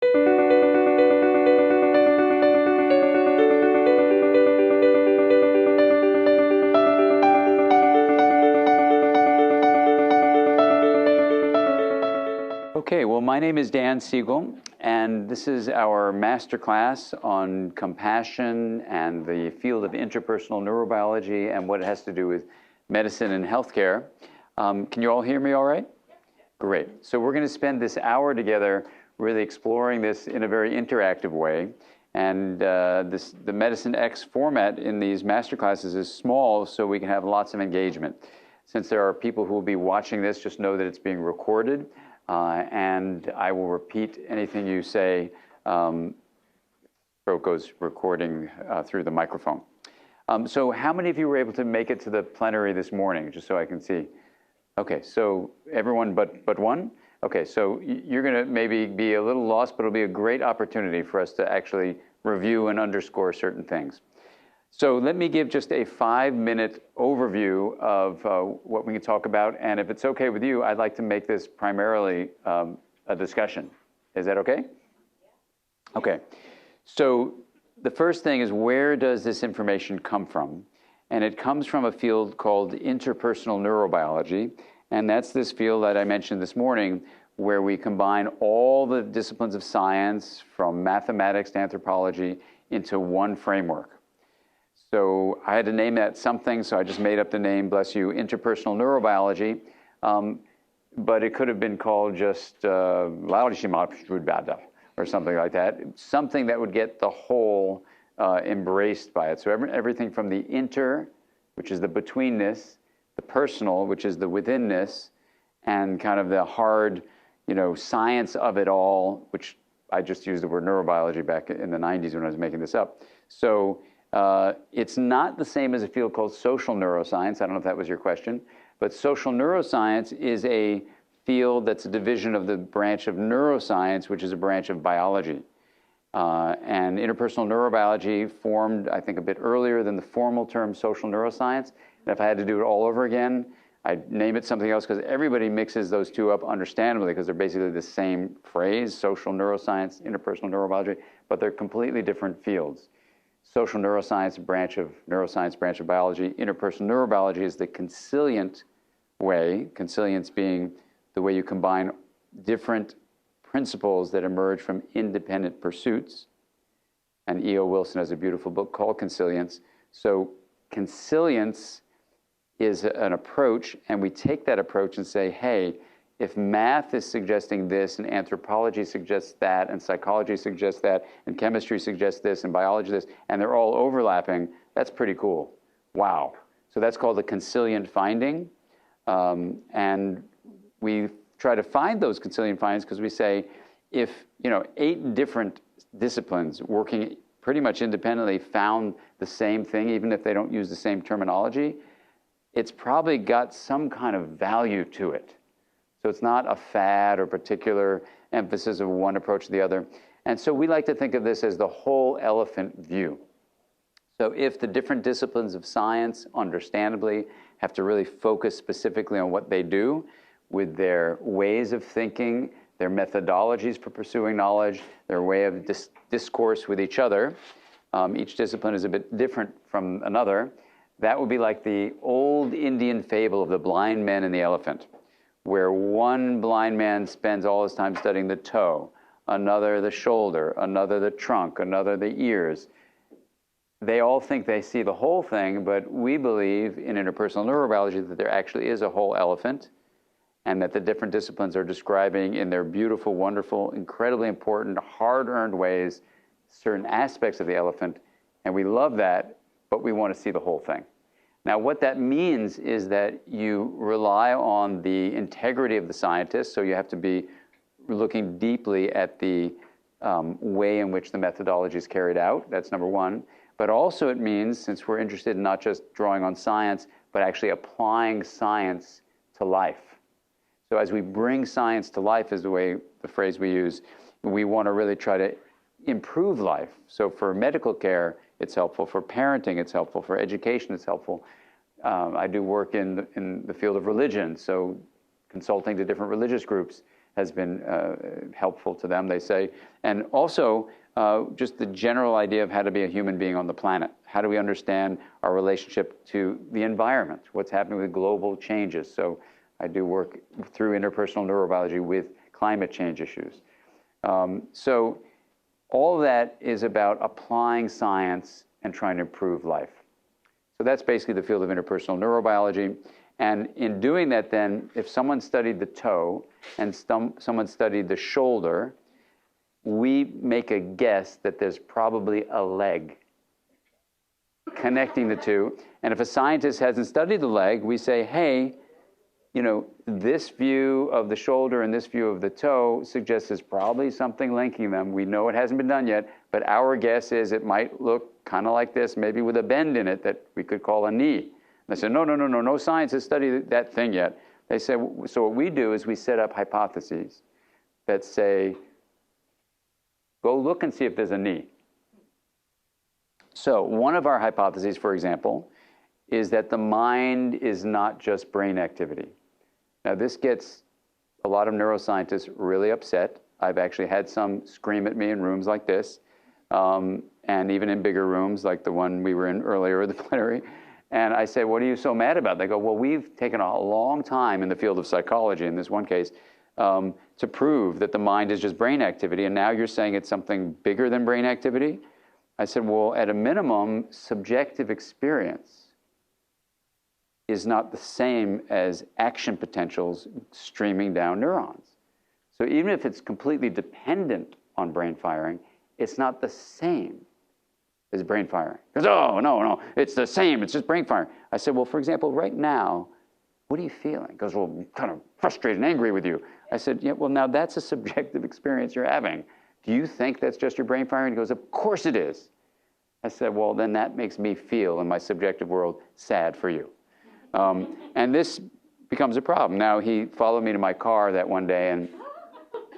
Okay, well, my name is Dan Siegel, and this is our masterclass on compassion and the field of interpersonal neurobiology and what it has to do with medicine and healthcare. Can you all hear me all right? Great. So we're going to spend this hour together really exploring this in a very interactive way. And the Medicine X format in these masterclasses is small, so we can have lots of engagement. Since there are people who will be watching this, just know that it's being recorded. And I will repeat anything you say. Broco's recording through the microphone. So how many of you were able to make it to the plenary this morning, just so I can see? Okay, so everyone but one? Okay, so you're going to maybe be a little lost, but it'll be a great opportunity for us to actually review and underscore certain things. So let me give just a 5-minute overview of what we can talk about. And if it's okay with you, I'd like to make this primarily a discussion. Is that okay? Okay. So the first thing is, where does this information come from? And it comes from a field called interpersonal neurobiology. And that's this field that I mentioned this morning, where we combine all the disciplines of science, from mathematics to anthropology, into one framework. So I had to name that something, so I just made up the name, bless you, Interpersonal Neurobiology. But it could have been called just or something like that. Something that would get the whole embraced by it. So everything from the inter, which is the betweenness, the personal, which is the withinness, and kind of the hard, science of it all, which I just used the word neurobiology back in the 90s when I was making this up. So it's not the same as a field called social neuroscience. I don't know if that was your question, but social neuroscience is a field that's a division of the branch of neuroscience, which is a branch of biology. And interpersonal neurobiology formed, I think, a bit earlier than the formal term social neuroscience. And if I had to do it all over again, I'd name it something else, because everybody mixes those two up understandably, because they're basically the same phrase, social neuroscience, interpersonal neurobiology, but they're completely different fields. Social neuroscience, branch of neuroscience, branch of biology. Interpersonal neurobiology is the consilient way, consilience being the way you combine different principles that emerge from independent pursuits. And E.O. Wilson has a beautiful book called Consilience. So consilience is an approach, and we take that approach and say, hey, if math is suggesting this, and anthropology suggests that, and psychology suggests that, and chemistry suggests this, and biology this, and they're all overlapping, that's pretty cool. Wow. So that's called a consilient finding. And we try to find those consilient findings because we say, if 8 different disciplines working pretty much independently found the same thing, even if they don't use the same terminology, it's probably got some kind of value to it. So it's not a fad or particular emphasis of one approach to the other. And so we like to think of this as the whole elephant view. So if the different disciplines of science, understandably, have to really focus specifically on what they do with their ways of thinking, their methodologies for pursuing knowledge, their way of discourse with each other, each discipline is a bit different from another. That would be like the old Indian fable of the blind man and the elephant, where one blind man spends all his time studying the toe, another the shoulder, another the trunk, another the ears. They all think they see the whole thing, but we believe in interpersonal neurobiology that there actually is a whole elephant, and that the different disciplines are describing in their beautiful, wonderful, incredibly important, hard-earned ways certain aspects of the elephant. And we love that, but we want to see the whole thing. Now, what that means is that you rely on the integrity of the scientist, so you have to be looking deeply at the way in which the methodology is carried out. That's number one. But also it means, since we're interested in not just drawing on science, but actually applying science to life. So as we bring science to life, is the phrase we use, we want to really try to improve life. So for medical care, it's helpful. For parenting, it's helpful. For education, it's helpful. I do work in the field of religion, so consulting to different religious groups has been helpful to them, they say. And also, just the general idea of how to be a human being on the planet. How do we understand our relationship to the environment? What's happening with global changes? So I do work through interpersonal neurobiology with climate change issues. So all of that is about applying science and trying to improve life. So that's basically the field of interpersonal neurobiology. And in doing that then, if someone studied the toe and someone studied the shoulder, we make a guess that there's probably a leg connecting the two. And if a scientist hasn't studied the leg, we say, hey, you know, this view of the shoulder and this view of the toe suggests there's probably something linking them. We know it hasn't been done yet, but our guess is it might look kind of like this, maybe with a bend in it that we could call a knee. And they said, no science has studied that thing yet. They said, so what we do is we set up hypotheses that say, go look and see if there's a knee. So one of our hypotheses, for example, is that the mind is not just brain activity. Now this gets a lot of neuroscientists really upset. I've actually had some scream at me in rooms like this, and even in bigger rooms like the one we were in earlier, the plenary. And I say, what are you so mad about? They go, well, we've taken a long time in the field of psychology, in this one case, to prove that the mind is just brain activity, and now you're saying it's something bigger than brain activity? I said, well, at a minimum, subjective experience is not the same as action potentials streaming down neurons. So even if it's completely dependent on brain firing, it's not the same as brain firing. Because, oh, no, it's the same, it's just brain firing. I said, well, for example, right now, what are you feeling? He goes, well, I'm kind of frustrated and angry with you. I said, yeah, well, now that's a subjective experience you're having. Do you think that's just your brain firing? He goes, of course it is. I said, well, then that makes me feel in my subjective world sad for you. And this becomes a problem. Now, he followed me to my car that one day, and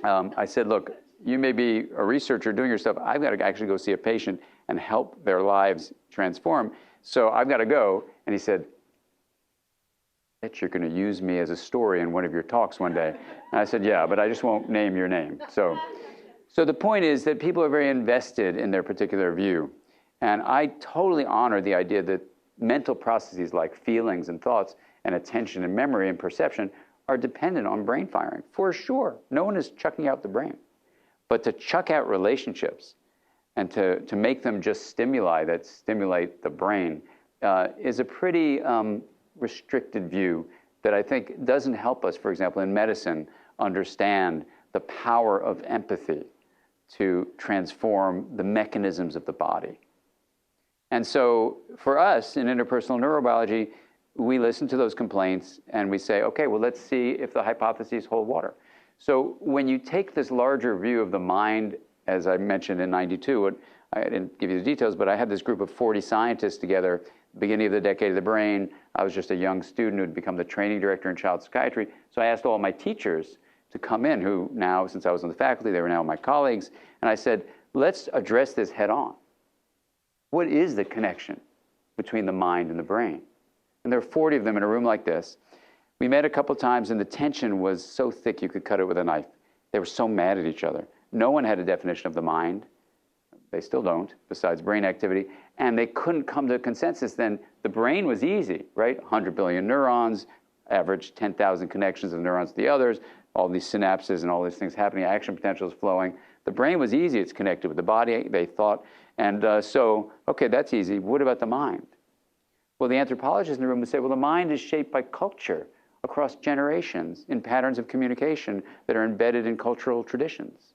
I said, look, you may be a researcher doing your stuff. I've got to actually go see a patient and help their lives transform. So I've got to go. And he said, you're going to use me as a story in one of your talks one day. And I said, yeah, but I just won't name your name. So the point is that people are very invested in their particular view. And I totally honor the idea that mental processes like feelings and thoughts and attention and memory and perception are dependent on brain firing, for sure. No one is chucking out the brain. But to chuck out relationships and to make them just stimuli that stimulate the brain is a pretty restricted view that I think doesn't help us, for example, in medicine, understand the power of empathy to transform the mechanisms of the body. And so for us in interpersonal neurobiology, we listen to those complaints and we say, okay, well, let's see if the hypotheses hold water. So when you take this larger view of the mind, as I mentioned in '92, I didn't give you the details, but I had this group of 40 scientists together, beginning of the decade of the brain. I was just a young student who had become the training director in child psychiatry. So I asked all my teachers to come in, who now, since I was on the faculty, they were now my colleagues. And I said, let's address this head on. What is the connection between the mind and the brain? And there are 40 of them in a room like this. We met a couple times, and the tension was so thick you could cut it with a knife. They were so mad at each other. No one had a definition of the mind. They still don't, besides brain activity. And they couldn't come to a consensus then. The brain was easy, right? 100 billion neurons, average 10,000 connections of neurons to the others, all these synapses and all these things happening, action potentials flowing. The brain was easy. It's connected with the body, they thought. And so, okay, that's easy. What about the mind? Well, the anthropologists in the room would say, well, the mind is shaped by culture across generations in patterns of communication that are embedded in cultural traditions.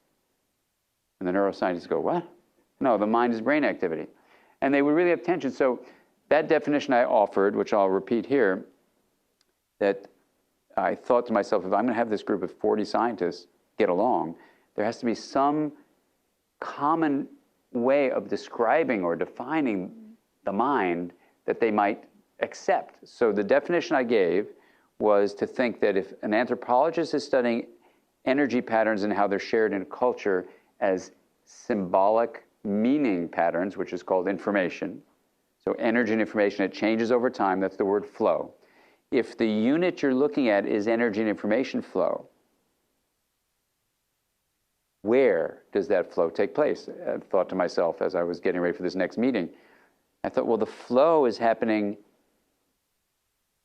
And the neuroscientists go, what? No, the mind is brain activity. And they would really have tension. So that definition I offered, which I'll repeat here, that I thought to myself, if I'm going to have this group of 40 scientists get along, there has to be some common way of describing or defining the mind that they might accept. So the definition I gave was to think that if an anthropologist is studying energy patterns and how they're shared in a culture as symbolic meaning patterns, which is called information. So energy and information, it changes over time. That's the word flow. If the unit you're looking at is energy and information flow, where does that flow take place? I thought to myself as I was getting ready for this next meeting, I thought, well, the flow is happening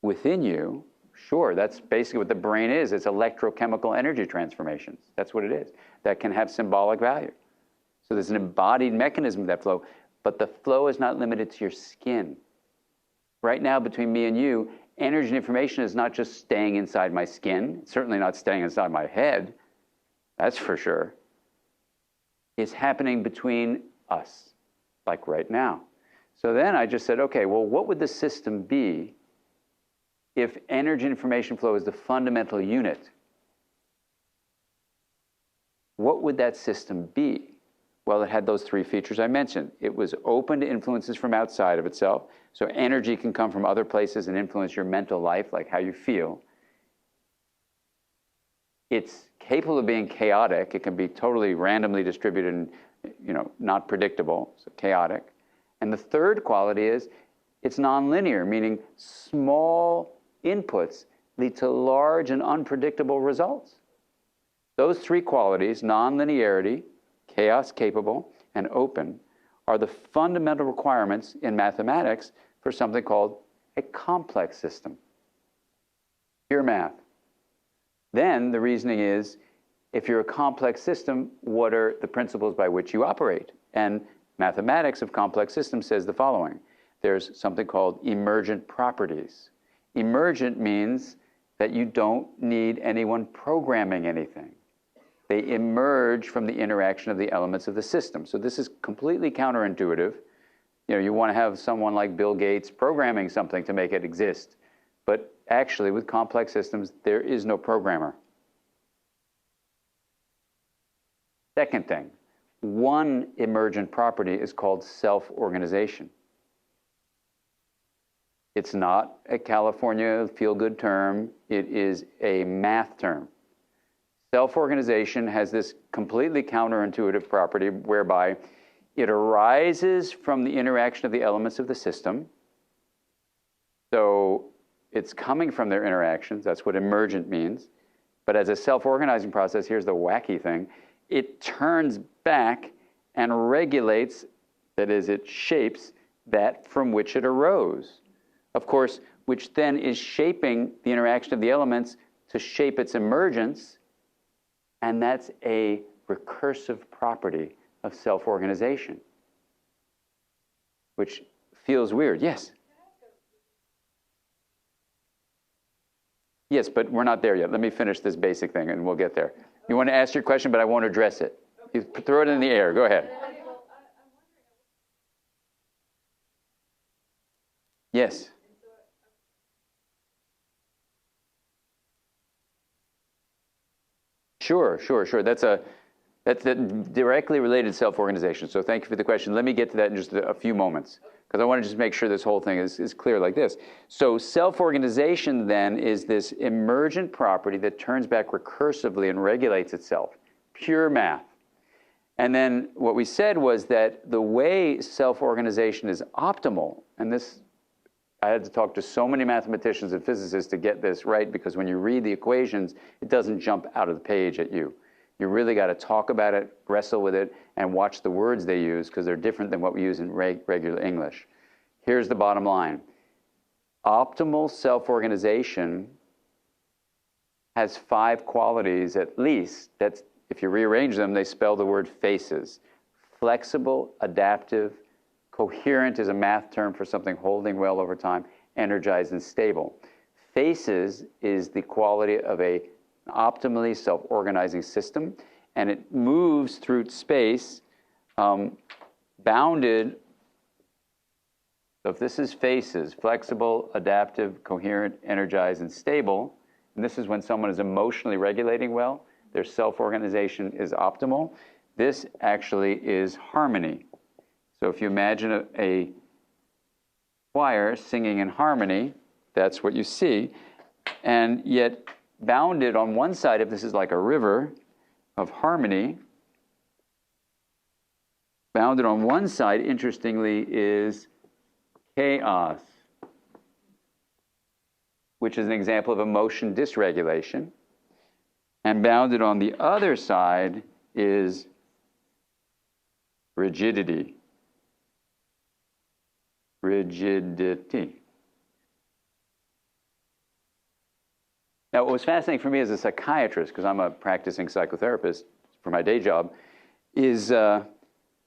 within you. Sure, that's basically what the brain is. It's electrochemical energy transformations. That's what it is. That can have symbolic value. So there's an embodied mechanism of that flow, but the flow is not limited to your skin. Right now, between me and you, energy and information is not just staying inside my skin. It's certainly not staying inside my head. That's for sure. It's happening between us, like right now. So then I just said, okay, well, what would the system be if energy and information flow is the fundamental unit? What would that system be? Well, it had those three features I mentioned. It was open to influences from outside of itself. So energy can come from other places and influence your mental life, like how you feel. It's capable of being chaotic. It can be totally randomly distributed and, not predictable, so chaotic. And the third quality is it's nonlinear, meaning small inputs lead to large and unpredictable results. Those three qualities, nonlinearity, chaos capable, and open, are the fundamental requirements in mathematics for something called a complex system. Pure math. Then the reasoning is, if you're a complex system, what are the principles by which you operate? And mathematics of complex systems says the following. There's something called emergent properties. Emergent means that you don't need anyone programming anything. They emerge from the interaction of the elements of the system. So this is completely counterintuitive. You want to have someone like Bill Gates programming something to make it exist. But actually, with complex systems, there is no programmer. Second thing, one emergent property is called self-organization. It's not a California feel-good term. It is a math term. Self-organization has this completely counterintuitive property whereby it arises from the interaction of the elements of the system. So it's coming from their interactions. That's what emergent means. But as a self-organizing process, here's the wacky thing. It turns back and regulates, that is, it shapes that from which it arose. Of course, which then is shaping the interaction of the elements to shape its emergence. And that's a recursive property of self-organization, which feels weird. Yes? Yes, but we're not there yet. Let me finish this basic thing and we'll get there. You want to ask your question, but I won't address it. You throw it in the air. Go ahead. Yes. Sure. That's directly related to self-organization. So thank you for the question. Let me get to that in just a few moments, because I want to just make sure this whole thing is clear like this. So self-organization then is this emergent property that turns back recursively and regulates itself. Pure math. And then what we said was that the way self-organization is optimal, and this, I had to talk to so many mathematicians and physicists to get this right, because when you read the equations, it doesn't jump out of the page at you. You really got to talk about it, wrestle with it, and watch the words they use, because they're different than what we use in regular English. Here's the bottom line. Optimal self-organization has 5 qualities at least. That's, if you rearrange them, they spell the word FACES. Flexible, adaptive, coherent is a math term for something holding well over time, energized and stable. FACES is the quality of an optimally self-organizing system, and it moves through space bounded. So if this is FACES, flexible, adaptive, coherent, energized, and stable, and this is when someone is emotionally regulating well, their self-organization is optimal. This actually is harmony. So if you imagine a choir singing in harmony, that's what you see. And yet bounded on one side, if this is like a river of harmony, bounded on one side, interestingly, is chaos, which is an example of emotion dysregulation. And bounded on the other side is rigidity. Rigidity. Now, what was fascinating for me as a psychiatrist, because I'm a practicing psychotherapist for my day job, is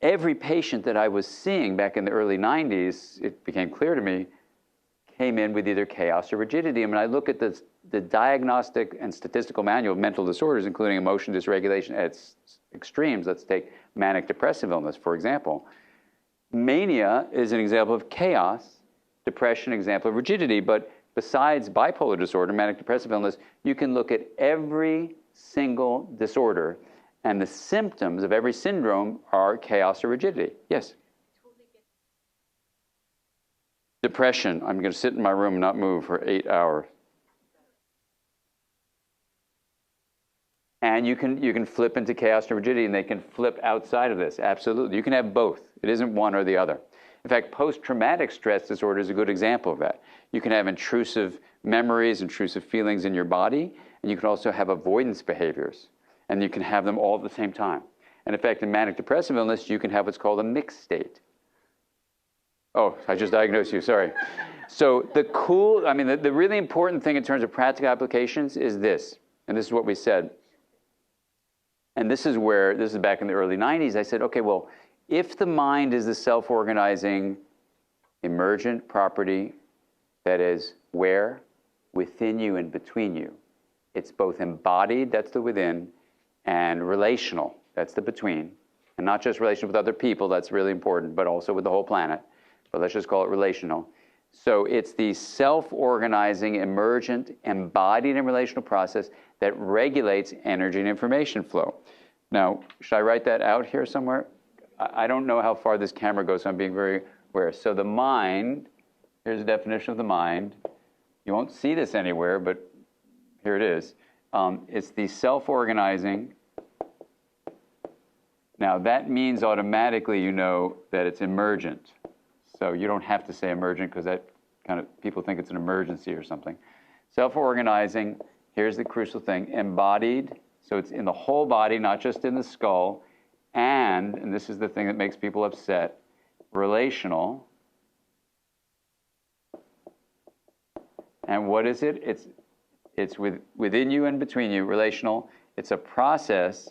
every patient that I was seeing back in the early 90s, it became clear to me, came in with either chaos or rigidity. And when I look at the diagnostic and statistical manual of mental disorders, including emotion dysregulation at its extremes, let's take manic depressive illness, for example. Mania is an example of chaos, depression, an example of rigidity, but besides bipolar disorder, manic depressive illness, you can look at every single disorder, and the symptoms of every syndrome are chaos or rigidity. Yes? Depression. I'm going to sit in my room and not move for 8 hours. And you can flip into chaos and rigidity, and they can flip outside of this. Absolutely. You can have both. It isn't one or the other. In fact, post-traumatic stress disorder is a good example of that. You can have intrusive memories, intrusive feelings in your body, and you can also have avoidance behaviors. And you can have them all at the same time. And in fact, in manic depressive illness, you can have what's called a mixed state. Oh, I just diagnosed you, sorry. So the really important thing in terms of practical applications is this, and this is what we said. And this is back in the early 90s, I said, okay, well, if the mind is the self-organizing emergent property that is where? Within you and between you. It's both embodied, that's the within, and relational, that's the between. And not just relational with other people, that's really important, but also with the whole planet. But let's just call it relational. So it's the self-organizing, emergent, embodied and relational process that regulates energy and information flow. Now, should I write that out here somewhere? I don't know how far this camera goes, so I'm being very aware. So the mind, here's a definition of the mind. You won't see this anywhere, but here it is. It's the self-organizing. Now, that means automatically you know that it's emergent. So you don't have to say emergent because that kind of, people think it's an emergency or something. Self-organizing, here's the crucial thing, embodied, so it's in the whole body, not just in the skull, and this is the thing that makes people upset, relational. And what is it? It's within you and between you, relational. It's a process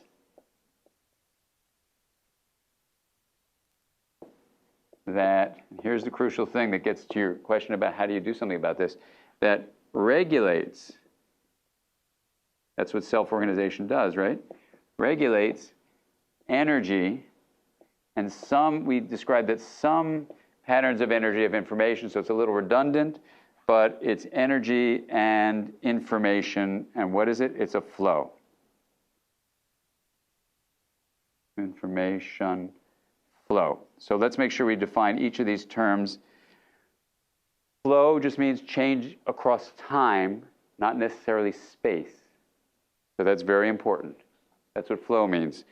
that, here's the crucial thing that gets to your question about how do you do something about this, that regulates, that's what self-organization does, right? Regulates energy, and we described that some patterns of energy of information, so it's a little redundant, but it's energy and information, and what is it? It's a flow. Information flow. So let's make sure we define each of these terms. Flow just means change across time, not necessarily space. So that's very important. That's what flow means.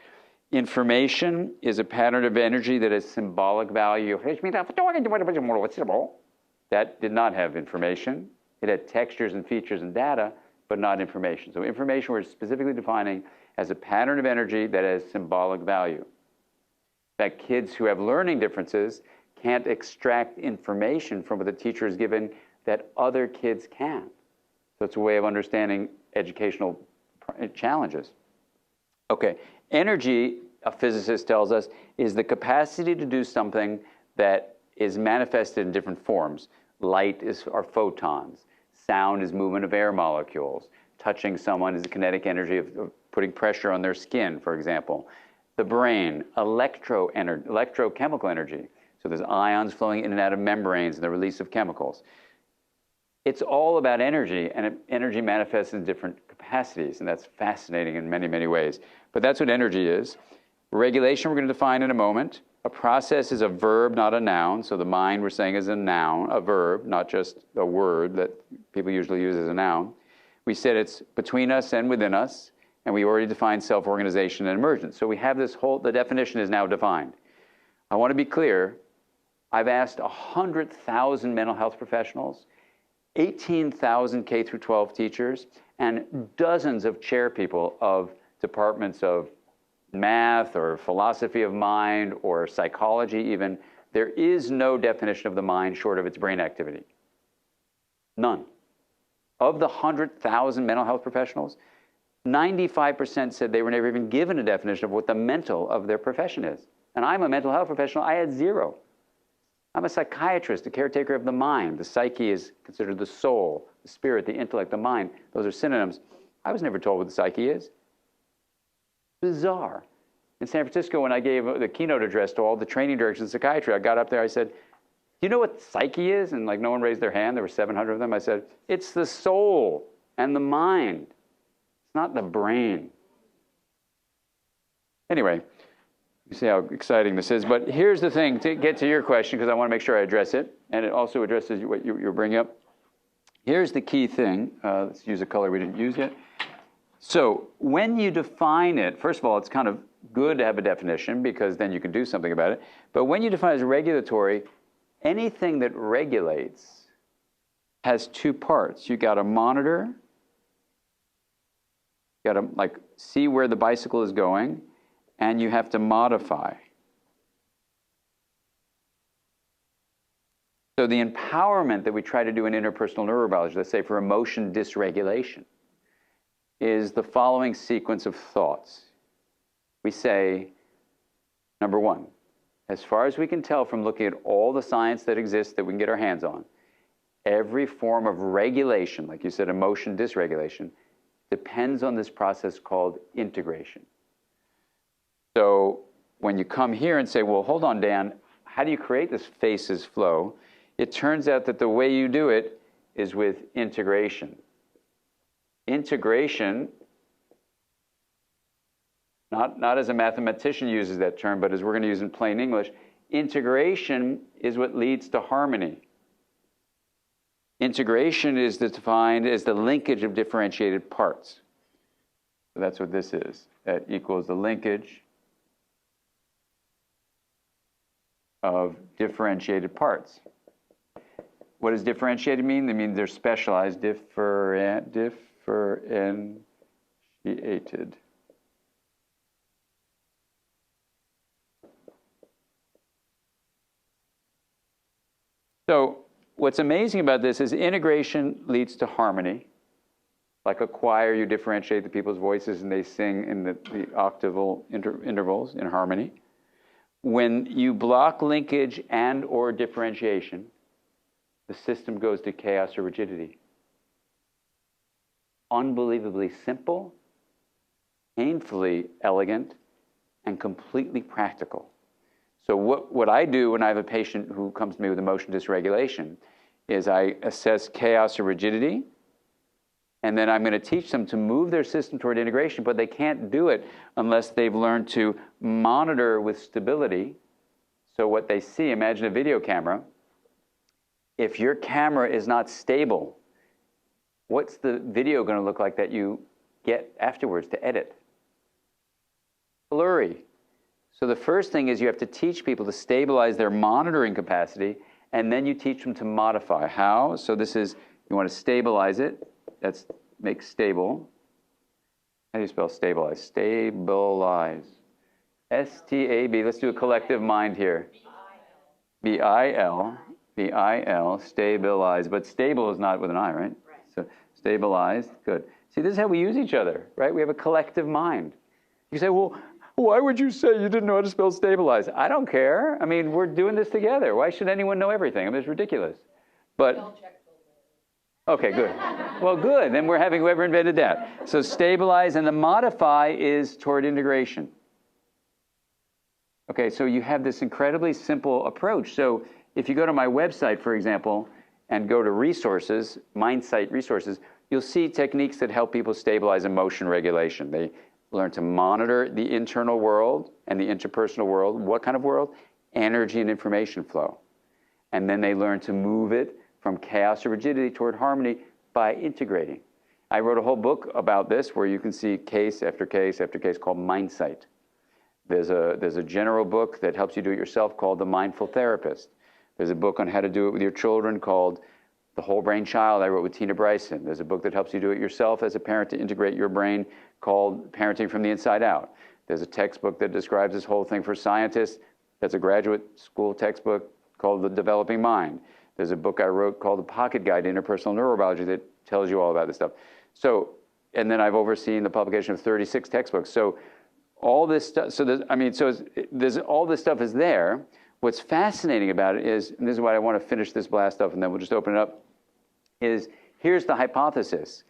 Information is a pattern of energy that has symbolic value. That did not have information. It had textures and features and data, but not information. So information we're specifically defining as a pattern of energy that has symbolic value. That kids who have learning differences can't extract information from what the teacher is given that other kids can. So it's a way of understanding educational challenges. Okay, energy, a physicist tells us, is the capacity to do something that is manifested in different forms. Light are photons. Sound is movement of air molecules. Touching someone is the kinetic energy of putting pressure on their skin, for example. The brain, electrochemical energy. So there's ions flowing in and out of membranes and the release of chemicals. It's all about energy, and energy manifests in different capacities, and that's fascinating in many, many ways. But that's what energy is. Regulation we're going to define in a moment. A process is a verb, not a noun. So the mind, we're saying, is a noun, a verb, not just a word that people usually use as a noun. We said it's between us and within us, and we already defined self-organization and emergence. So we have this the definition is now defined. I want to be clear. I've asked 100,000 mental health professionals, 18,000 K through 12 teachers, and dozens of chair people of departments of math or philosophy of mind or psychology even, there is no definition of the mind short of its brain activity. None. Of the 100,000 mental health professionals, 95% said they were never even given a definition of what the mental of their profession is. And I'm a mental health professional, I had zero. I'm a psychiatrist, a caretaker of the mind. The psyche is considered the soul, the spirit, the intellect, the mind. Those are synonyms. I was never told what the psyche is. Bizarre. In San Francisco, when I gave the keynote address to all the training directors in psychiatry, I got up there, I said, do you know what psyche is? And like no one raised their hand, there were 700 of them. I said, it's the soul and the mind. It's not the brain. Anyway, you see how exciting this is. But here's the thing, to get to your question, because I want to make sure I address it, and it also addresses what you're bringing up. Here's the key thing. Let's use a color we didn't use yet. So when you define it, first of all, it's kind of good to have a definition because then you can do something about it. But when you define it as regulatory, anything that regulates has two parts. You got to monitor, you got to like see where the bicycle is going, and you have to modify. So the empowerment that we try to do in interpersonal neurobiology, let's say for emotion dysregulation, is the following sequence of thoughts. We say, number one, as far as we can tell from looking at all the science that exists that we can get our hands on, every form of regulation, like you said, emotion dysregulation, depends on this process called integration. So when you come here and say, well, hold on, Dan, how do you create this faces flow? It turns out that the way you do it is with integration. Integration, not as a mathematician uses that term, but as we're going to use in plain English, integration is what leads to harmony. Integration is defined as the linkage of differentiated parts. So that's what this is. That equals the linkage of differentiated parts. What does differentiated mean? It means they're specialized, differentiated. So what's amazing about this is integration leads to harmony. Like a choir, you differentiate the people's voices and they sing in the octaval intervals in harmony. When you block linkage and or differentiation, the system goes to chaos or rigidity. Unbelievably simple, painfully elegant, and completely practical. So what I do when I have a patient who comes to me with emotion dysregulation is I assess chaos or rigidity, and then I'm going to teach them to move their system toward integration, but they can't do it unless they've learned to monitor with stability. So what they see, imagine a video camera. If your camera is not stable, what's the video going to look like that you get afterwards to edit? Blurry. So the first thing is you have to teach people to stabilize their monitoring capacity, and then you teach them to modify. How? So this is, you want to stabilize it. That's make stable. How do you spell stabilize? Stabilize. S-T-A-B. Let's do a collective mind here. B-I-L. B-I-L. Stabilize. But stable is not with an I, right? So stabilized. Good. See, this is how we use each other, right? We have a collective mind. You say, well, why would you say you didn't know how to spell stabilize? I don't care. I mean, we're doing this together. Why should anyone know everything? I mean, it's ridiculous. But, okay, good. Well, good. Then we're having whoever invented that. So stabilize, and the modify is toward integration. Okay, so you have this incredibly simple approach. So if you go to my website, for example, and go to resources, MindSight resources, you'll see techniques that help people stabilize emotion regulation. They learn to monitor the internal world and the interpersonal world. What kind of world? Energy and information flow. And then they learn to move it from chaos or rigidity toward harmony by integrating. I wrote a whole book about this where you can see case after case after case called MindSight. There's a general book that helps you do it yourself called The Mindful Therapist. There's a book on how to do it with your children called The Whole Brain Child I wrote with Tina Bryson. There's a book that helps you do it yourself as a parent to integrate your brain called Parenting from the Inside Out. There's a textbook that describes this whole thing for scientists. That's a graduate school textbook called The Developing Mind. There's a book I wrote called The Pocket Guide to Interpersonal Neurobiology that tells you all about this stuff. So, and then I've overseen the publication of 36 textbooks. So all this stuff, there's all this stuff is there. What's fascinating about it is, and this is why I want to finish this blast up and then we'll just open it up, is here's the hypothesis.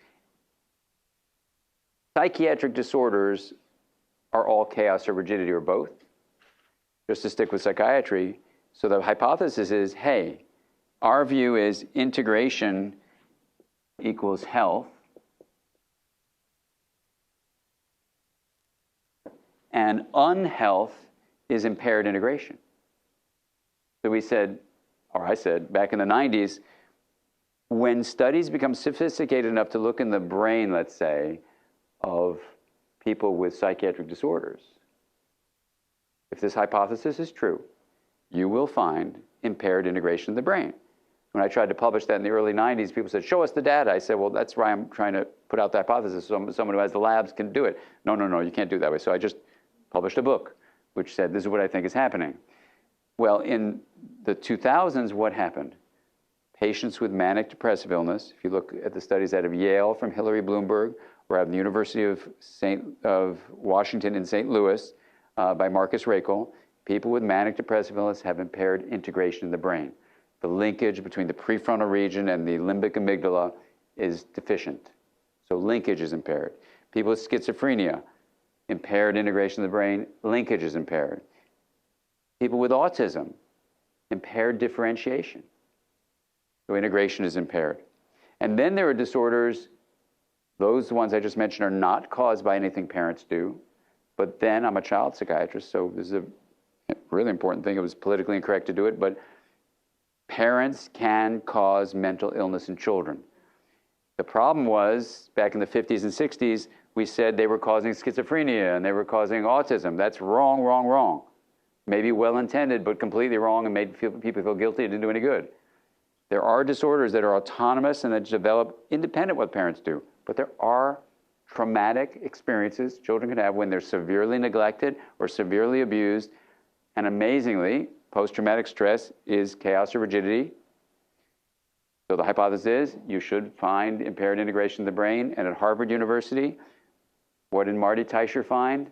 Psychiatric disorders are all chaos or rigidity or both. Just to stick with psychiatry, so the hypothesis is, hey, our view is integration equals health, and unhealth is impaired integration. So we said, or I said, back in the 90s, when studies become sophisticated enough to look in the brain, let's say, of people with psychiatric disorders, if this hypothesis is true, you will find impaired integration of the brain. When I tried to publish that in the early 90s, people said, show us the data. I said, well, that's why I'm trying to put out the hypothesis so someone who has the labs can do it. No, you can't do it that way. So I just published a book which said, this is what I think is happening. Well, in the 2000s, what happened? Patients with manic depressive illness, if you look at the studies out of Yale from Hillary Bloomberg, or out of the University of Washington in St. Louis by Marcus Rakel, people with manic depressive illness have impaired integration in the brain. The linkage between the prefrontal region and the limbic amygdala is deficient. So linkage is impaired. People with schizophrenia, impaired integration of the brain, linkage is impaired. People with autism, impaired differentiation. So integration is impaired. And then there are disorders, those ones I just mentioned are not caused by anything parents do. But then I'm a child psychiatrist, so this is a really important thing. It was politically incorrect to do it, but parents can cause mental illness in children. The problem was, back in the 50s and 60s, we said they were causing schizophrenia and they were causing autism. That's wrong, wrong, wrong. Maybe well-intended, but completely wrong and made people feel guilty. It didn't do any good. There are disorders that are autonomous and that develop independent of what parents do. But there are traumatic experiences children can have when they're severely neglected or severely abused. And amazingly, post-traumatic stress is chaos or rigidity. So the hypothesis is you should find impaired integration of the brain. And at Harvard University, what did Marty Teicher find?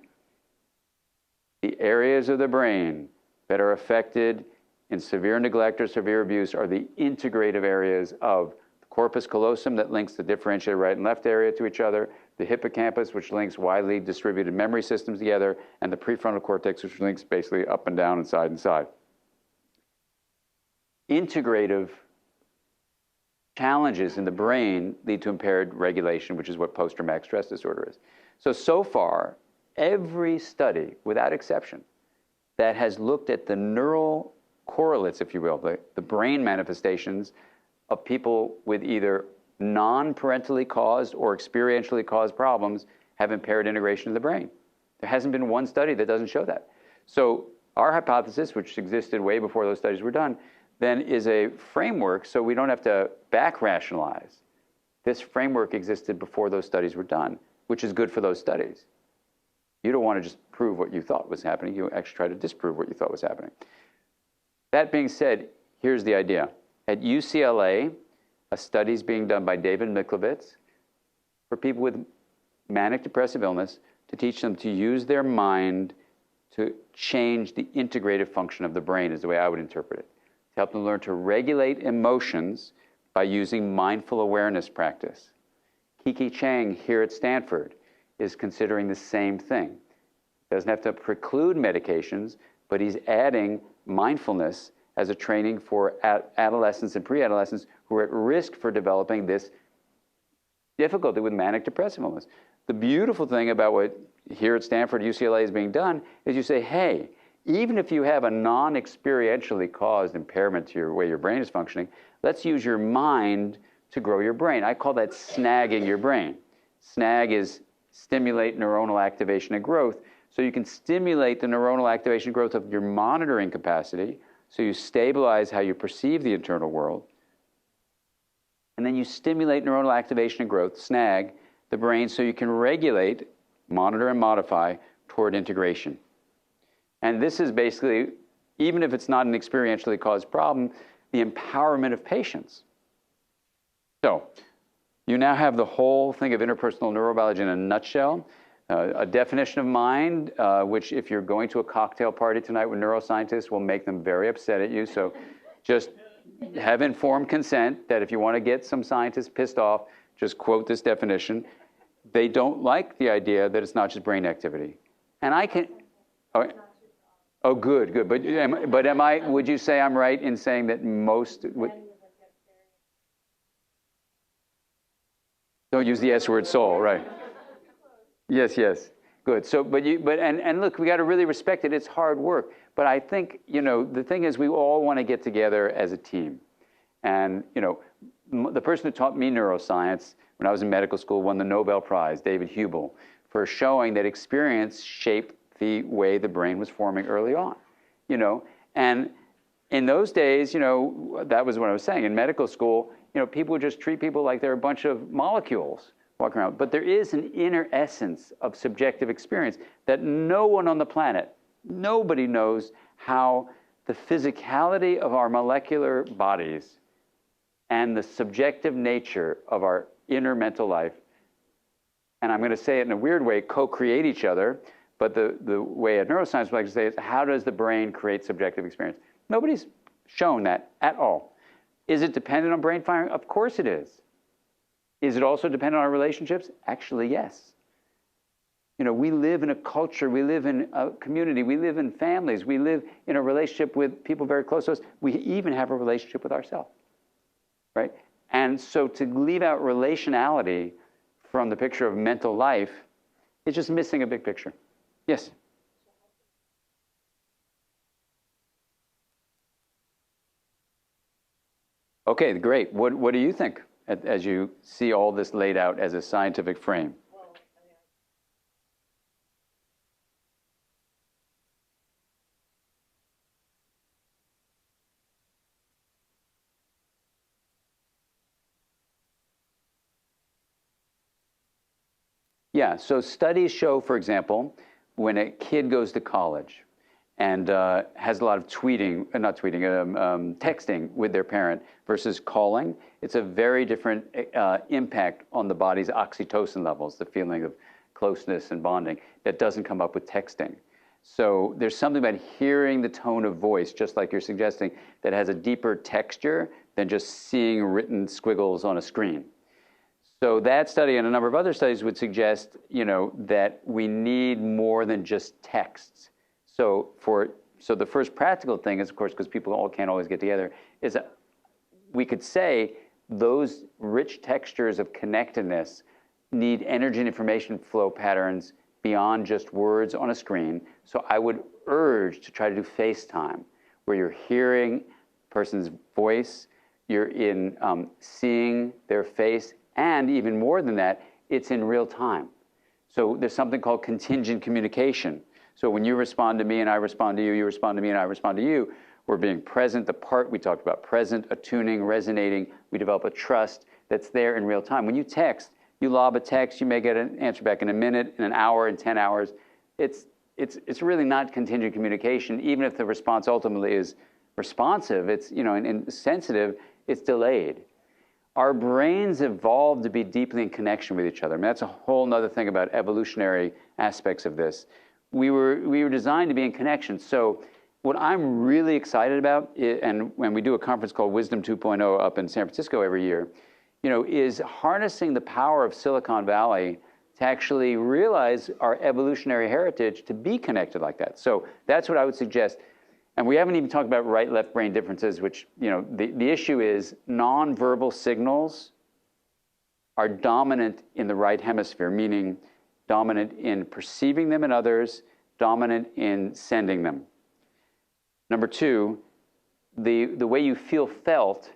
The areas of the brain that are affected in severe neglect or severe abuse are the integrative areas of the corpus callosum that links the differentiated right and left area to each other, the hippocampus, which links widely distributed memory systems together, and the prefrontal cortex, which links basically up and down and side and side. Integrative challenges in the brain lead to impaired regulation, which is what post-traumatic stress disorder is. So far, every study, without exception, that has looked at the neural correlates, if you will, the brain manifestations of people with either non-parentally caused or experientially caused problems have impaired integration of the brain. There hasn't been one study that doesn't show that. So our hypothesis, which existed way before those studies were done, then is a framework so we don't have to back rationalize. This framework existed before those studies were done, which is good for those studies. You don't want to just prove what you thought was happening. You actually try to disprove what you thought was happening. That being said, here's the idea. At UCLA, a study is being done by David Miklovitz for people with manic depressive illness to teach them to use their mind to change the integrative function of the brain, is the way I would interpret it. To help them learn to regulate emotions by using mindful awareness practice. Kiki Chang here at Stanford is considering the same thing. Doesn't have to preclude medications, but he's adding mindfulness as a training for adolescents and pre-adolescents who are at risk for developing this difficulty with manic depressive illness. The beautiful thing about what here at Stanford, UCLA is being done is you say, hey, even if you have a non-experientially caused impairment to your way your brain is functioning, let's use your mind to grow your brain. I call that snagging your brain. Snag is stimulate neuronal activation and growth. So you can stimulate the neuronal activation and growth of your monitoring capacity, so you stabilize how you perceive the internal world. And then you stimulate neuronal activation and growth, snag, the brain so you can regulate, monitor and modify toward integration. And this is basically, even if it's not an experientially caused problem, the empowerment of patients. So you now have the whole thing of interpersonal neurobiology in a nutshell. A definition of mind, which if you're going to a cocktail party tonight with neuroscientists will make them very upset at you. So just have informed consent that if you want to get some scientists pissed off, just quote this definition. They don't like the idea that it's not just brain activity. And I can, oh good, good. But am I, would you say I'm right in saying that most would, don't use the S word soul, right? Yes, yes, good. So, and look, we got to really respect it. It's hard work. But I think, you know, the thing is we all want to get together as a team. And, you know, the person who taught me neuroscience when I was in medical school won the Nobel Prize, David Hubel, for showing that experience shaped the way the brain was forming early on, you know. And in those days, you know, that was what I was saying. In medical school, you know, people would just treat people like they're a bunch of molecules walking around. But there is an inner essence of subjective experience that no one on the planet, nobody knows how the physicality of our molecular bodies and the subjective nature of our inner mental life, and I'm going to say it in a weird way, co-create each other, but the way a neuroscience would like to say is, how does the brain create subjective experience? Nobody's shown that at all. Is it dependent on brain firing? Of course it is. Is it also dependent on our relationships? Actually, yes. You know, we live in a culture, we live in a community, we live in families, we live in a relationship with people very close to us. We even have a relationship with ourselves, right? And so to leave out relationality from the picture of mental life is just missing a big picture. Yes? Okay, great. What do you think as you see all this laid out as a scientific frame? Yeah, so studies show, for example, when a kid goes to college and has a lot of texting with their parent versus calling, it's a very different impact on the body's oxytocin levels, the feeling of closeness and bonding, that doesn't come up with texting. So there's something about hearing the tone of voice, just like you're suggesting, that has a deeper texture than just seeing written squiggles on a screen. So that study and a number of other studies would suggest, you know, that we need more than just texts. So the first practical thing is, of course, because people all can't always get together, is we could say those rich textures of connectedness need energy and information flow patterns beyond just words on a screen. So I would urge to try to do FaceTime, where you're hearing a person's voice, you're seeing their face, and even more than that, it's in real time. So there's something called contingent communication. So when you respond to me and I respond to you, you respond to me and I respond to you, we're being present, the part we talked about, present, attuning, resonating, we develop a trust that's there in real time. When you text, you lob a text, you may get an answer back in a minute, in an hour, in 10 hours. It's really not contingent communication, even if the response ultimately is responsive, it's, you know, and sensitive, it's delayed. Our brains evolved to be deeply in connection with each other. I mean, that's a whole other thing about evolutionary aspects of this. We were designed to be in connection. So what I'm really excited about, and when we do a conference called Wisdom 2.0 up in San Francisco every year, you know, is harnessing the power of Silicon Valley to actually realize our evolutionary heritage to be connected like that. So that's what I would suggest. And we haven't even talked about right-left brain differences, which, you know, the issue is nonverbal signals are dominant in the right hemisphere, meaning dominant in perceiving them in others, dominant in sending them. Number two, the way you feel felt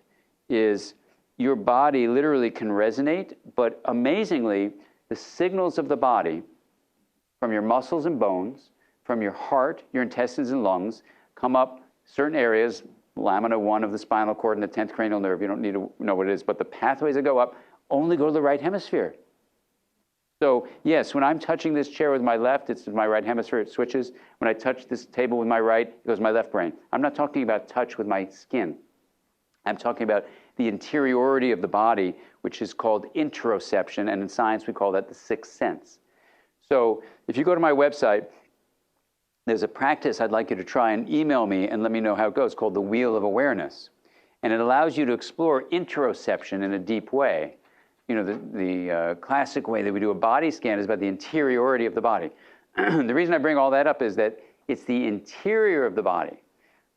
is your body literally can resonate, but amazingly, the signals of the body from your muscles and bones, from your heart, your intestines and lungs, come up certain areas, lamina 1 of the spinal cord and the 10th cranial nerve, you don't need to know what it is, but the pathways that go up only go to the right hemisphere. So yes, when I'm touching this chair with my left, it's my right hemisphere, it switches. When I touch this table with my right, it goes my left brain. I'm not talking about touch with my skin. I'm talking about the interiority of the body, which is called interoception, and in science we call that the sixth sense. So if you go to my website, there's a practice I'd like you to try, and email me and let me know how it goes, called the Wheel of Awareness. And it allows you to explore interoception in a deep way. You know, the classic way that we do a body scan is about the interiority of the body. The reason I bring all that up is that it's the interior of the body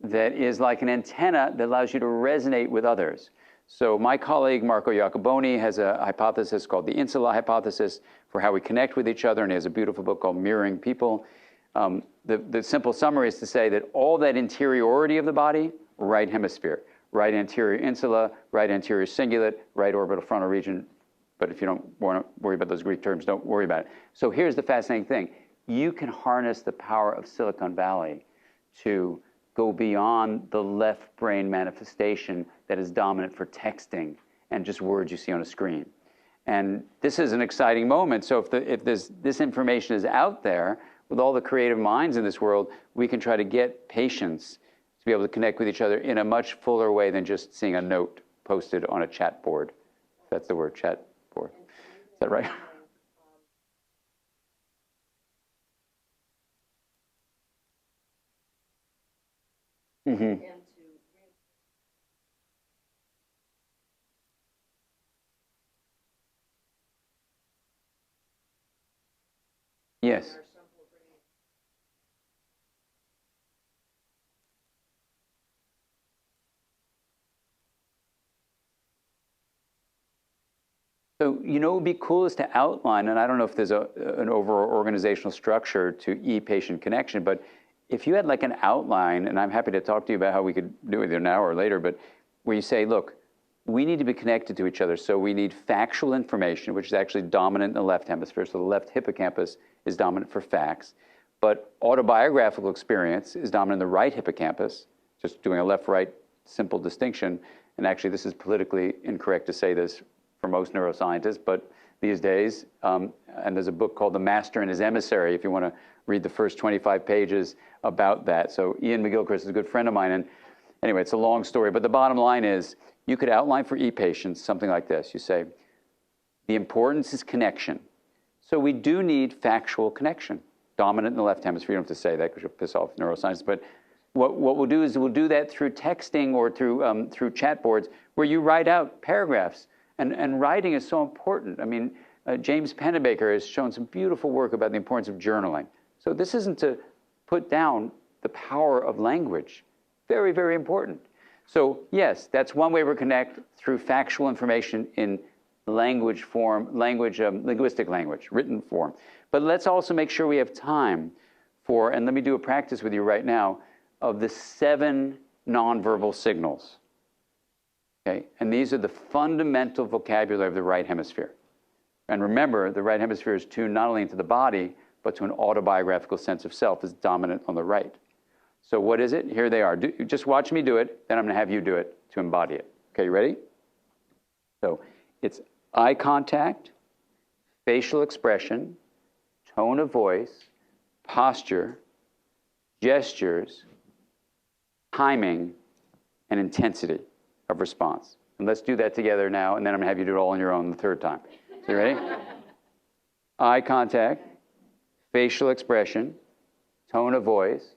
that is like an antenna that allows you to resonate with others. So my colleague, Marco Iacoboni, has a hypothesis called the Insular Hypothesis for how we connect with each other, and he has a beautiful book called Mirroring People. The simple summary is to say that all that interiority of the body, right hemisphere, right anterior insula, right anterior cingulate, right orbital frontal region. But if you don't want to worry about those Greek terms, don't worry about it. So here's the fascinating thing. You can harness the power of Silicon Valley to go beyond the left brain manifestation that is dominant for texting and just words you see on a screen. And this is an exciting moment. So if this information is out there, with all the creative minds in this world, we can try to get patients to be able to connect with each other in a much fuller way than just seeing a note posted on a chat board. That's the word, chat board. Is that right? Mm-hmm. Yes. So, you know, what would be cool is to outline, and I don't know if there's an overall organizational structure to e-patient connection, but if you had like an outline, and I'm happy to talk to you about how we could do it either now or later, but where you say, look, we need to be connected to each other, so we need factual information, which is actually dominant in the left hemisphere, so the left hippocampus is dominant for facts, but autobiographical experience is dominant in the right hippocampus, just doing a left-right simple distinction, and actually this is politically incorrect to say this for most neuroscientists, but these days, and there's a book called The Master and His Emissary, if you want to read the first 25 pages about that. So Ian McGilchrist is a good friend of mine, and anyway, it's a long story, but the bottom line is, you could outline for e-patients something like this. You say, the importance is connection. So we do need factual connection, dominant in the left hemisphere. You don't have to say that because you'll piss off neuroscience, but what we'll do is we'll do that through texting or through chat boards where you write out paragraphs. And writing is so important. I mean, James Pennebaker has shown some beautiful work about the importance of journaling. So this isn't to put down the power of language. Very, very important. So yes, that's one way we connect, through factual information in language form, linguistic language, written form. But let's also make sure we have time for, and let me do a practice with you right now, of the 7 nonverbal signals. Okay? And these are the fundamental vocabulary of the right hemisphere. And remember, the right hemisphere is tuned not only into the body, but to an autobiographical sense of self is dominant on the right. So what is it? Here they are. Just watch me do it, then I'm going to have you do it to embody it. Okay, you ready? So it's eye contact, facial expression, tone of voice, posture, gestures, timing, and intensity of response. And let's do that together now, and then I'm going to have you do it all on your own the third time. So you ready? Eye contact, facial expression, tone of voice,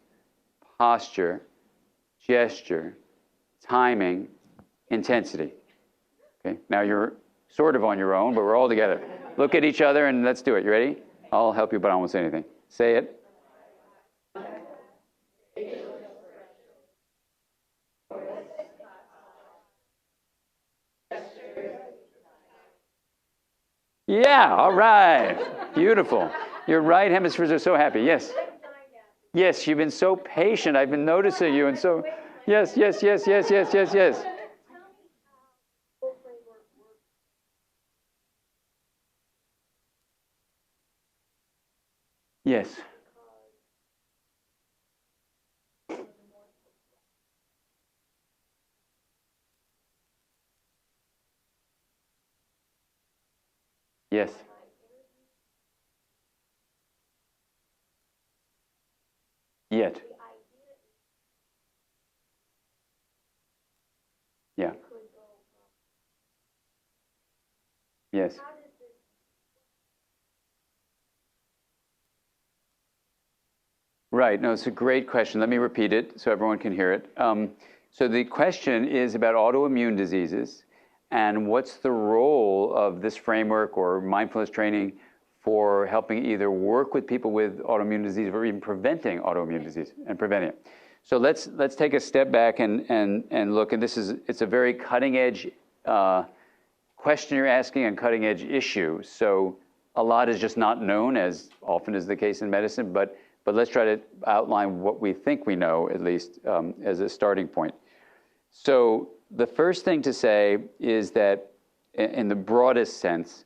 posture, gesture, timing, intensity. Okay, now you're sort of on your own, but we're all together. Look at each other and let's do it. You ready? I'll help you, but I won't say anything. Say it. Yeah, all right. Beautiful. Your right hemispheres are so happy. Yes. Yes, you've been so patient. I've been noticing you. And so, yes, yes, yes, yes, yes, yes, yes. Yes. Yes. Yet. The idea is Yeah. it could go wrong. Yes. How does this Right. No, it's a great question. Let me repeat it so everyone can hear it. So the question is about autoimmune diseases and what's the role of this framework or mindfulness training for helping either work with people with autoimmune disease or even preventing autoimmune disease and preventing it. So let's take a step back and look, and it's a very cutting edge question you're asking and cutting edge issue. So a lot is just not known, as often is the case in medicine, but let's try to outline what we think we know, at least as a starting point. So the first thing to say is that in the broadest sense,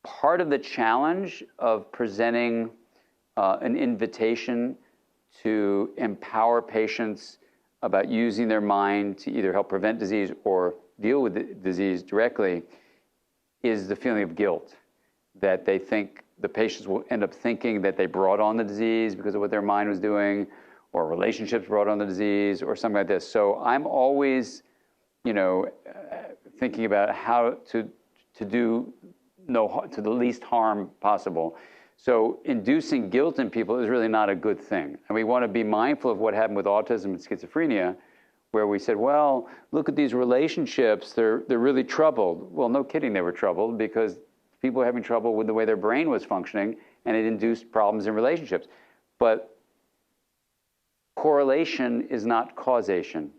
part of the challenge of presenting an invitation to empower patients about using their mind to either help prevent disease or deal with the disease directly is the feeling of guilt, that they think the patients will end up thinking that they brought on the disease because of what their mind was doing, or relationships brought on the disease, or something like this. So I'm always, thinking about how to do to the least harm possible. So inducing guilt in people is really not a good thing. And we want to be mindful of what happened with autism and schizophrenia, where we said, well, look at these relationships, they're really troubled. Well, no kidding, they were troubled because people were having trouble with the way their brain was functioning, and it induced problems in relationships. But correlation is not causation.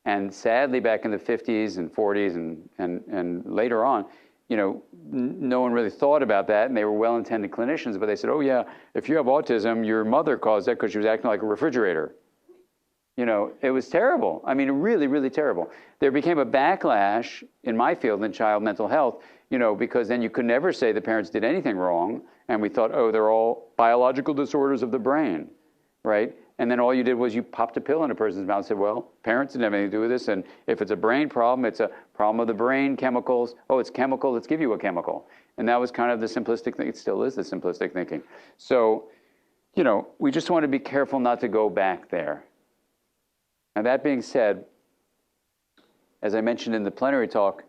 And sadly, back in the 50s and 40s and later on, no one really thought about that, and they were well-intended clinicians, but they said, oh yeah, if you have autism, your mother caused that because she was acting like a refrigerator. It was terrible. I mean, really, really terrible. There became a backlash in my field in child mental health, because then you could never say the parents did anything wrong, and we thought, oh, they're all biological disorders of the brain, right? And then all you did was you popped a pill in a person's mouth and said, well, parents didn't have anything to do with this, and if it's a brain problem, it's a problem of the brain, chemicals. Oh, it's chemical, let's give you a chemical. And that was kind of the simplistic thing. It still is the simplistic thinking. So, we just want to be careful not to go back there. Now, that being said, as I mentioned in the plenary talk,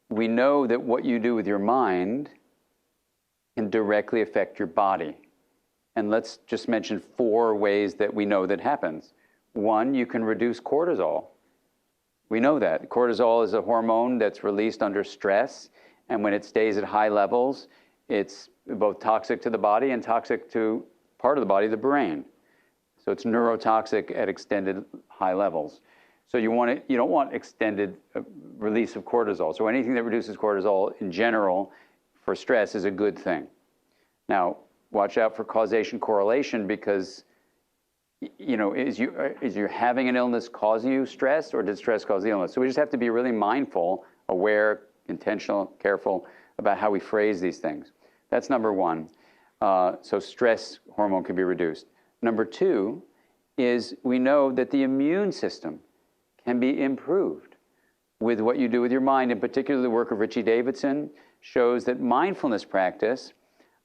we know that what you do with your mind can directly affect your body. And let's just mention 4 ways that we know that happens. 1, you can reduce cortisol. We know that. Cortisol is a hormone that's released under stress, and when it stays at high levels, it's both toxic to the body and toxic to part of the body, the brain. So it's neurotoxic at extended high levels. So you don't want extended release of cortisol. So anything that reduces cortisol in general for stress is a good thing. Now, watch out for causation correlation, because is your having an illness causing you stress, or did stress cause the illness? So we just have to be really mindful, aware, intentional, careful about how we phrase these things. That's number 1. So stress hormone can be reduced. Number 2 is we know that the immune system can be improved with what you do with your mind. In particular, the work of Richie Davidson shows that mindfulness practice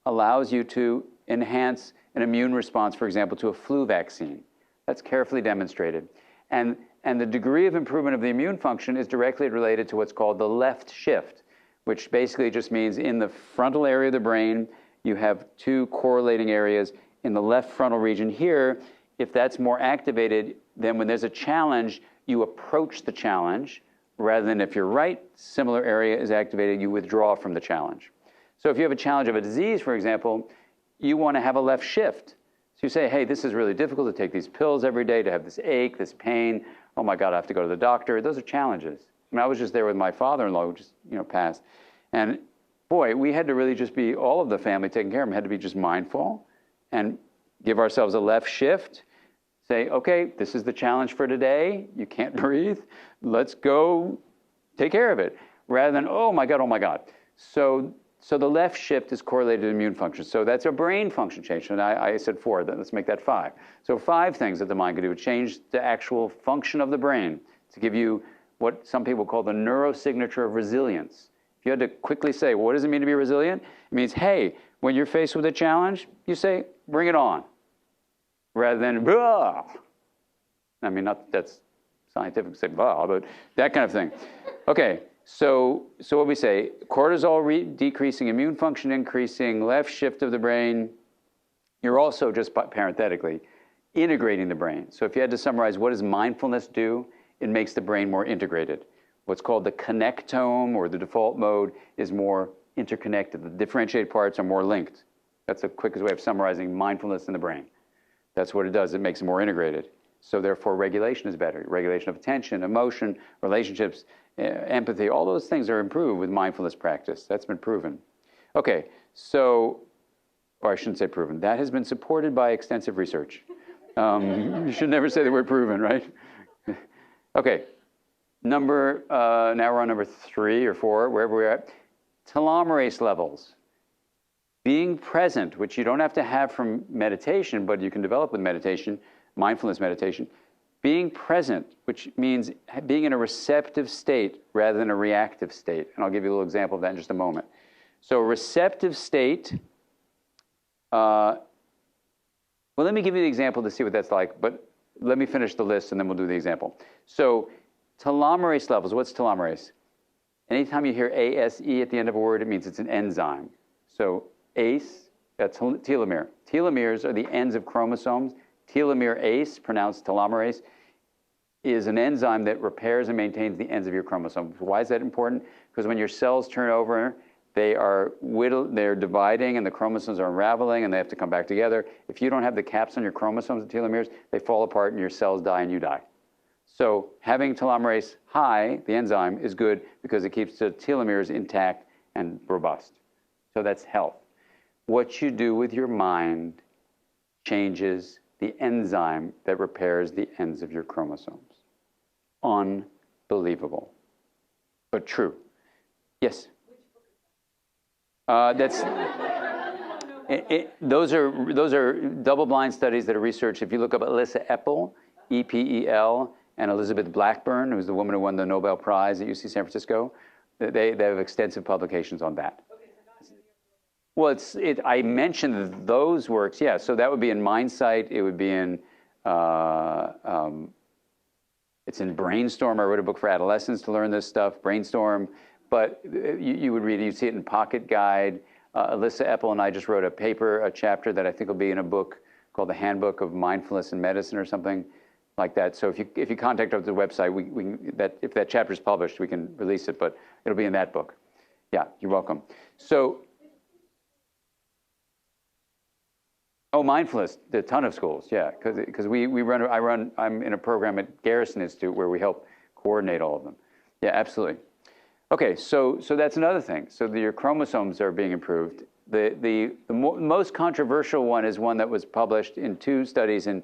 allows you to enhance an immune response, for example, to a flu vaccine. That's carefully demonstrated. And the degree of improvement of the immune function is directly related to what's called the left shift, which basically just means in the frontal area of the brain, you have 2 correlating areas in the left frontal region here. If that's more activated, then when there's a challenge, you approach the challenge, rather than if your right similar area is activated, you withdraw from the challenge. So if you have a challenge of a disease, for example, you want to have a left shift. So you say, hey, this is really difficult to take these pills every day, to have this ache, this pain. Oh my God, I have to go to the doctor. Those are challenges. I mean, I was just there with my father-in-law who just, passed. And boy, we had to really just be, all of the family taking care of him, had to be just mindful and give ourselves a left shift. Say, okay, this is the challenge for today. You can't breathe. Let's go take care of it. Rather than, oh my God. So the left shift is correlated to immune function. So that's a brain function change. And I said 4, let's make that 5. So 5 things that the mind can do. Change the actual function of the brain to give you what some people call the neurosignature of resilience. If you had to quickly say, what does it mean to be resilient? It means, hey, when you're faced with a challenge, you say, bring it on. rather than blah. I mean, not that that's scientific to say blah, but that kind of thing. Okay, so what we say, cortisol decreasing, immune function increasing, left shift of the brain. You're also, just parenthetically, integrating the brain. So if you had to summarize, what does mindfulness do? It makes the brain more integrated. What's called the connectome, or the default mode, is more interconnected. The differentiated parts are more linked. That's the quickest way of summarizing mindfulness in the brain. That's what it does. It makes it more integrated. So therefore, regulation is better. Regulation of attention, emotion, relationships, empathy, all those things are improved with mindfulness practice. That's been proven. Okay, so, or I shouldn't say proven. That has been supported by extensive research. You should never say the word proven, right? Okay, now we're on number 3 or 4, wherever we're at. Telomerase levels. Being present, which you don't have to have from meditation, but you can develop with meditation, mindfulness meditation. Being present, which means being in a receptive state rather than a reactive state. And I'll give you a little example of that in just a moment. So a receptive state, well, let me give you the example to see what that's like, but let me finish the list and then we'll do the example. So telomerase levels, what's telomerase? Anytime you hear ASE at the end of a word, it means it's an enzyme. So ACE, that's telomere. Telomeres are the ends of chromosomes. Telomere ACE, pronounced telomerase, is an enzyme that repairs and maintains the ends of your chromosomes. Why is that important? Because when your cells turn over, they're dividing and the chromosomes are unraveling and they have to come back together. If you don't have the caps on your chromosomes and telomeres, they fall apart and your cells die and you die. So having telomerase high, the enzyme, is good because it keeps the telomeres intact and robust. So that's health. What you do with your mind changes the enzyme that repairs the ends of your chromosomes. Unbelievable, but true. Yes? Those are double-blind studies that are researched. If you look up Alyssa Epel, E-P-E-L, and Elizabeth Blackburn, who's the woman who won the Nobel Prize at UC San Francisco, they have extensive publications on that. Well, I mentioned those works, yeah. So that would be in Mindsight. It would be in, it's in Brainstorm. I wrote a book for adolescents to learn this stuff, Brainstorm. But you would read it, you'd see it in Pocket Guide. Alyssa Epel and I just wrote a chapter that I think will be in a book called The Handbook of Mindfulness in Medicine or something like that. So if you contact us at the website, if that chapter is published, we can release it, but it'll be in that book. Yeah, you're welcome. So, mindfulness, a ton of schools, yeah, because I'm in a program at Garrison Institute where we help coordinate all of them. Yeah, absolutely. Okay, so that's another thing. So your chromosomes are being improved. The most controversial one is one that was published in 2 studies in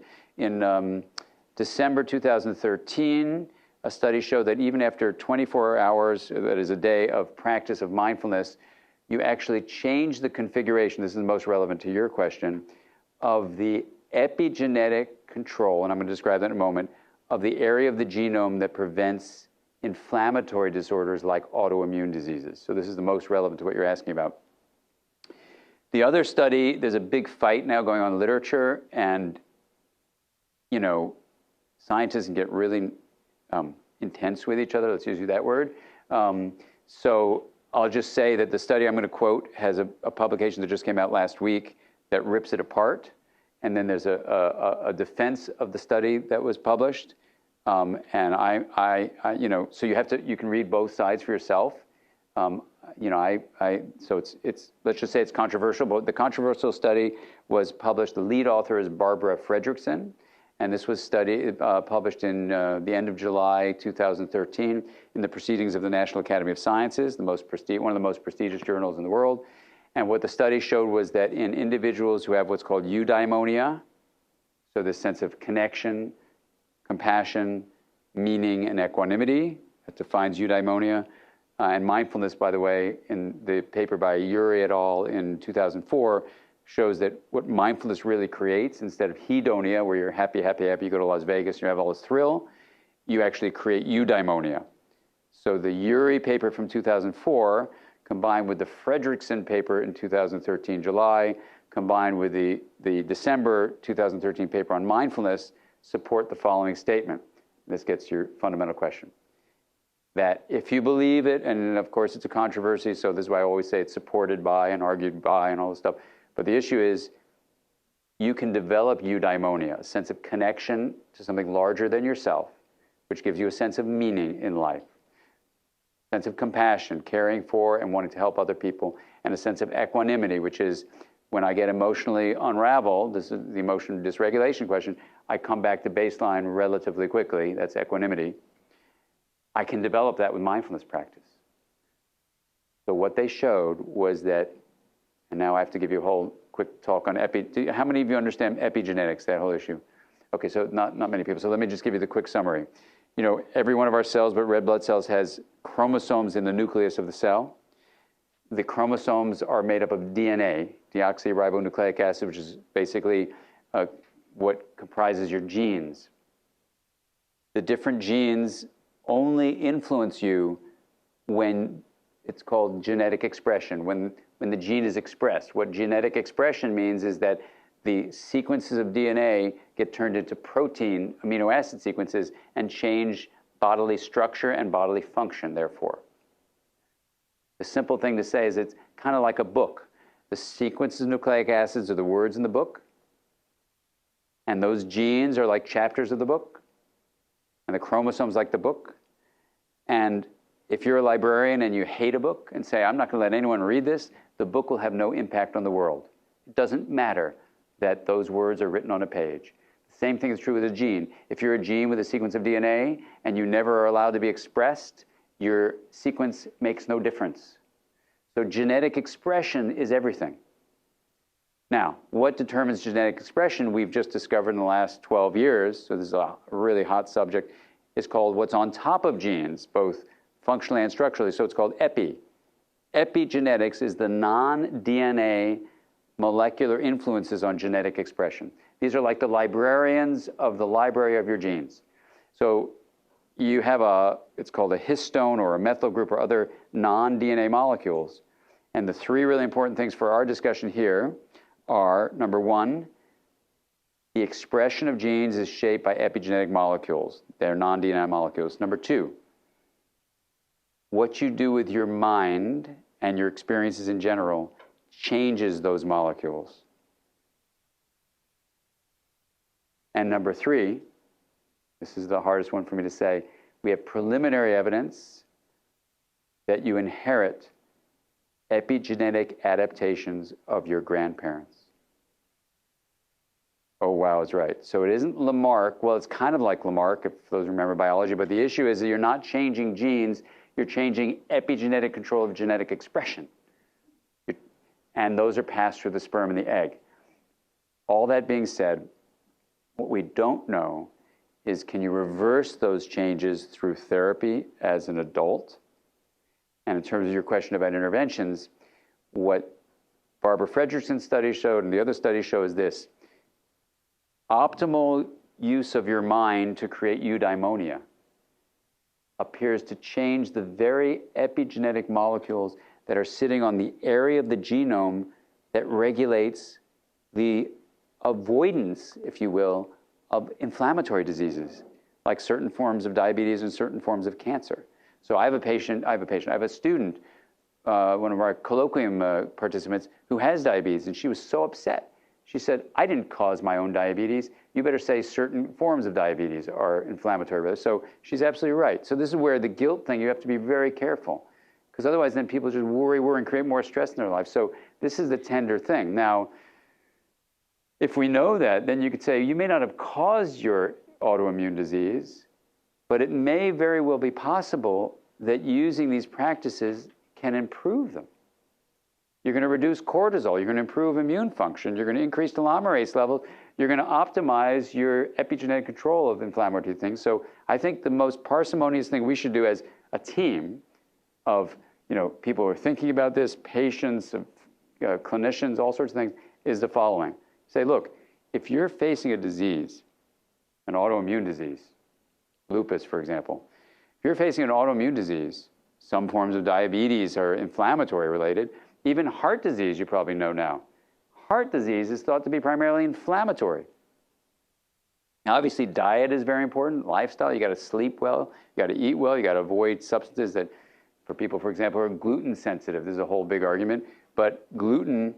December 2013. A study showed that even after 24 hours, that is a day of practice of mindfulness, you actually change the configuration, this is the most relevant to your question, of the epigenetic control, and I'm going to describe that in a moment, of the area of the genome that prevents inflammatory disorders like autoimmune diseases. So this is the most relevant to what you're asking about. The other study, there's a big fight now going on in literature, and scientists can get really intense with each other. Let's use that word. So I'll just say that the study I'm going to quote has a publication that just came out last week that rips it apart. And then there's a defense of the study that was published. And so you can read both sides for yourself. So let's just say it's controversial, but the controversial study was published. The lead author is Barbara Fredrickson. And this was published in the end of July 2013 in the Proceedings of the National Academy of Sciences, one of the most prestigious journals in the world. And what the study showed was that in individuals who have what's called eudaimonia, so this sense of connection, compassion, meaning, and equanimity, that defines eudaimonia, and mindfulness, by the way, in the paper by Urey et al. In 2004, shows that what mindfulness really creates, instead of hedonia, where you're happy, you go to Las Vegas, you have all this thrill, you actually create eudaimonia. So the Urey paper from 2004, combined with the Fredrickson paper in 2013, July, combined with the December 2013 paper on mindfulness, support the following statement. This gets to your fundamental question. That if you believe it, and of course it's a controversy, so this is why I always say it's supported by and argued by and all this stuff, but the issue is you can develop eudaimonia, a sense of connection to something larger than yourself, which gives you a sense of meaning in life, a sense of compassion, caring for and wanting to help other people, and a sense of equanimity, which is when I get emotionally unraveled, this is the emotion dysregulation question, I come back to baseline relatively quickly, that's equanimity. I can develop that with mindfulness practice. So what they showed was that, and now I have to give you a whole quick talk on how many of you understand epigenetics, that whole issue? Okay, so not many people, so let me just give you the quick summary. You know, every one of our cells, but red blood cells, has chromosomes in the nucleus of the cell. The chromosomes are made up of DNA, deoxyribonucleic acid, which is basically what comprises your genes. The different genes only influence you when it's called genetic expression, when the gene is expressed. What genetic expression means is that the sequences of DNA get turned into protein amino acid sequences and change bodily structure and bodily function, therefore. The simple thing to say is it's kind of like a book. The sequences of nucleic acids are the words in the book, and those genes are like chapters of the book, and the chromosomes like the book. And if you're a librarian and you hate a book and say, I'm not going to let anyone read this, the book will have no impact on the world. It doesn't matter that those words are written on a page. The same thing is true with a gene. If you're a gene with a sequence of DNA and you never are allowed to be expressed, your sequence makes no difference. So genetic expression is everything. Now, what determines genetic expression, we've just discovered in the last 12 years, so this is a really hot subject, is called what's on top of genes, both functionally and structurally, so it's called epi. Epigenetics is the non-DNA molecular influences on genetic expression. These are like the librarians of the library of your genes. So you have it's called a histone or a methyl group or other non-DNA molecules. And the three really important things for our discussion here are, number one, the expression of genes is shaped by epigenetic molecules. They're non-DNA molecules. Number two, what you do with your mind and your experiences in general changes those molecules. And number three, this is the hardest one for me to say, we have preliminary evidence that you inherit epigenetic adaptations of your grandparents. Oh, wow, it's right. So it isn't Lamarck. Well, it's kind of like Lamarck, if those remember biology, but the issue is that you're not changing genes, you're changing epigenetic control of genetic expression. And those are passed through the sperm and the egg. All that being said, what we don't know is, can you reverse those changes through therapy as an adult? And in terms of your question about interventions, what Barbara Fredrickson's study showed and the other studies show is this: optimal use of your mind to create eudaimonia appears to change the very epigenetic molecules that are sitting on the area of the genome that regulates the avoidance, if you will, of inflammatory diseases, like certain forms of diabetes and certain forms of cancer. So I have a student, one of our colloquium participants, who has diabetes, and she was so upset. She said, I didn't cause my own diabetes. You better say certain forms of diabetes are inflammatory. So she's absolutely right. So this is where the guilt thing, you have to be very careful, because otherwise then people just worry, and create more stress in their life. So this is the tender thing. Now, if we know that, then you could say, you may not have caused your autoimmune disease, but it may very well be possible that using these practices can improve them. You're going to reduce cortisol, you're going to improve immune function, you're going to increase telomerase levels, you're going to optimize your epigenetic control of inflammatory things. So I think the most parsimonious thing we should do as a team of people who are thinking about this, patients, clinicians, all sorts of things, is the following. Say, look, if you're facing a disease, an autoimmune disease, lupus, for example, if you're facing an autoimmune disease, some forms of diabetes are inflammatory related, even heart disease you probably know now. heart disease is thought to be primarily inflammatory. Now, obviously, diet is very important, lifestyle. You got to sleep well, you got to eat well, you got to avoid substances that, for people, for example, who are gluten sensitive. This is a whole big argument. But gluten,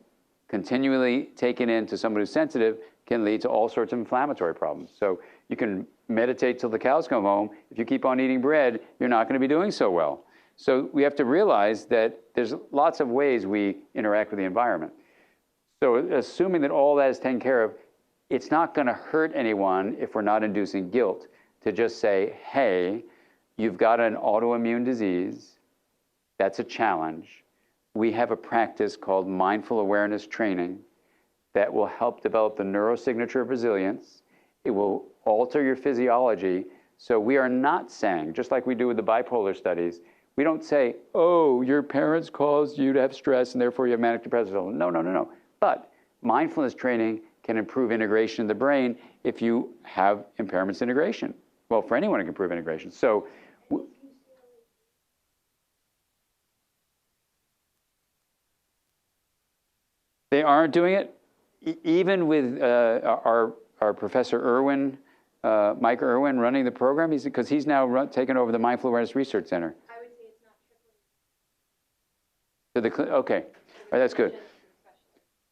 continually taken into someone who's sensitive, can lead to all sorts of inflammatory problems. So you can meditate till the cows come home. If you keep on eating bread, you're not going to be doing so well. So we have to realize that there's lots of ways we interact with the environment. So assuming that all that is taken care of, it's not going to hurt anyone if we're not inducing guilt to just say, hey, you've got an autoimmune disease. That's a challenge. We have a practice called mindful awareness training that will help develop the neurosignature of resilience. It will alter your physiology. So we are not saying, just like we do with the bipolar studies, we don't say, oh, your parents caused you to have stress and therefore you have manic depressive disorder. No, no, no, no. But mindfulness training can improve integration in the brain if you have impairments integration. Well, for anyone, it can improve integration. So they aren't doing it. Even with our Professor Irwin, Mike Irwin, running the program, because he's now taken over the Mindful Awareness Research Center. I would say it's not tripling. Okay, all right, that's good.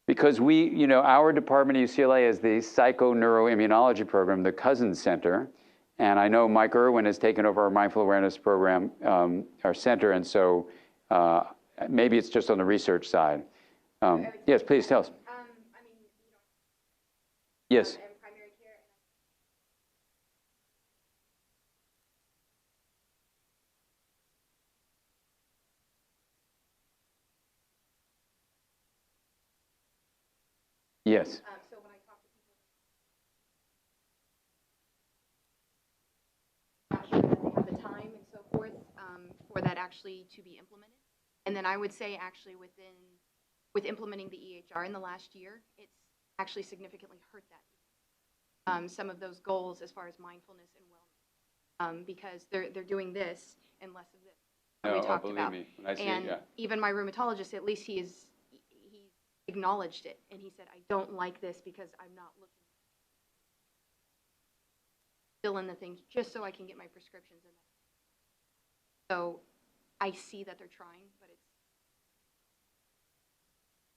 Because we, our department at UCLA is the psychoneuroimmunology program, the Cousins Center. And I know Mike Irwin has taken over our mindful awareness program, our center. And so maybe it's just on the research side. Yes, please tell us. Yes. And primary care. Yes. So when I talk to people, not sure that they have the time and so forth for that actually to be implemented. And then I would say actually with implementing the EHR in the last year, it's actually significantly hurt that. Some of those goals as far as mindfulness and wellness, because they're doing this and less of this. No, we talked believe about. me. When I see And it, yeah. even my rheumatologist, at least he acknowledged it, and he said, I don't like this because I'm not looking. Fill in the things just so I can get my prescriptions in. So I see that they're trying, but it's.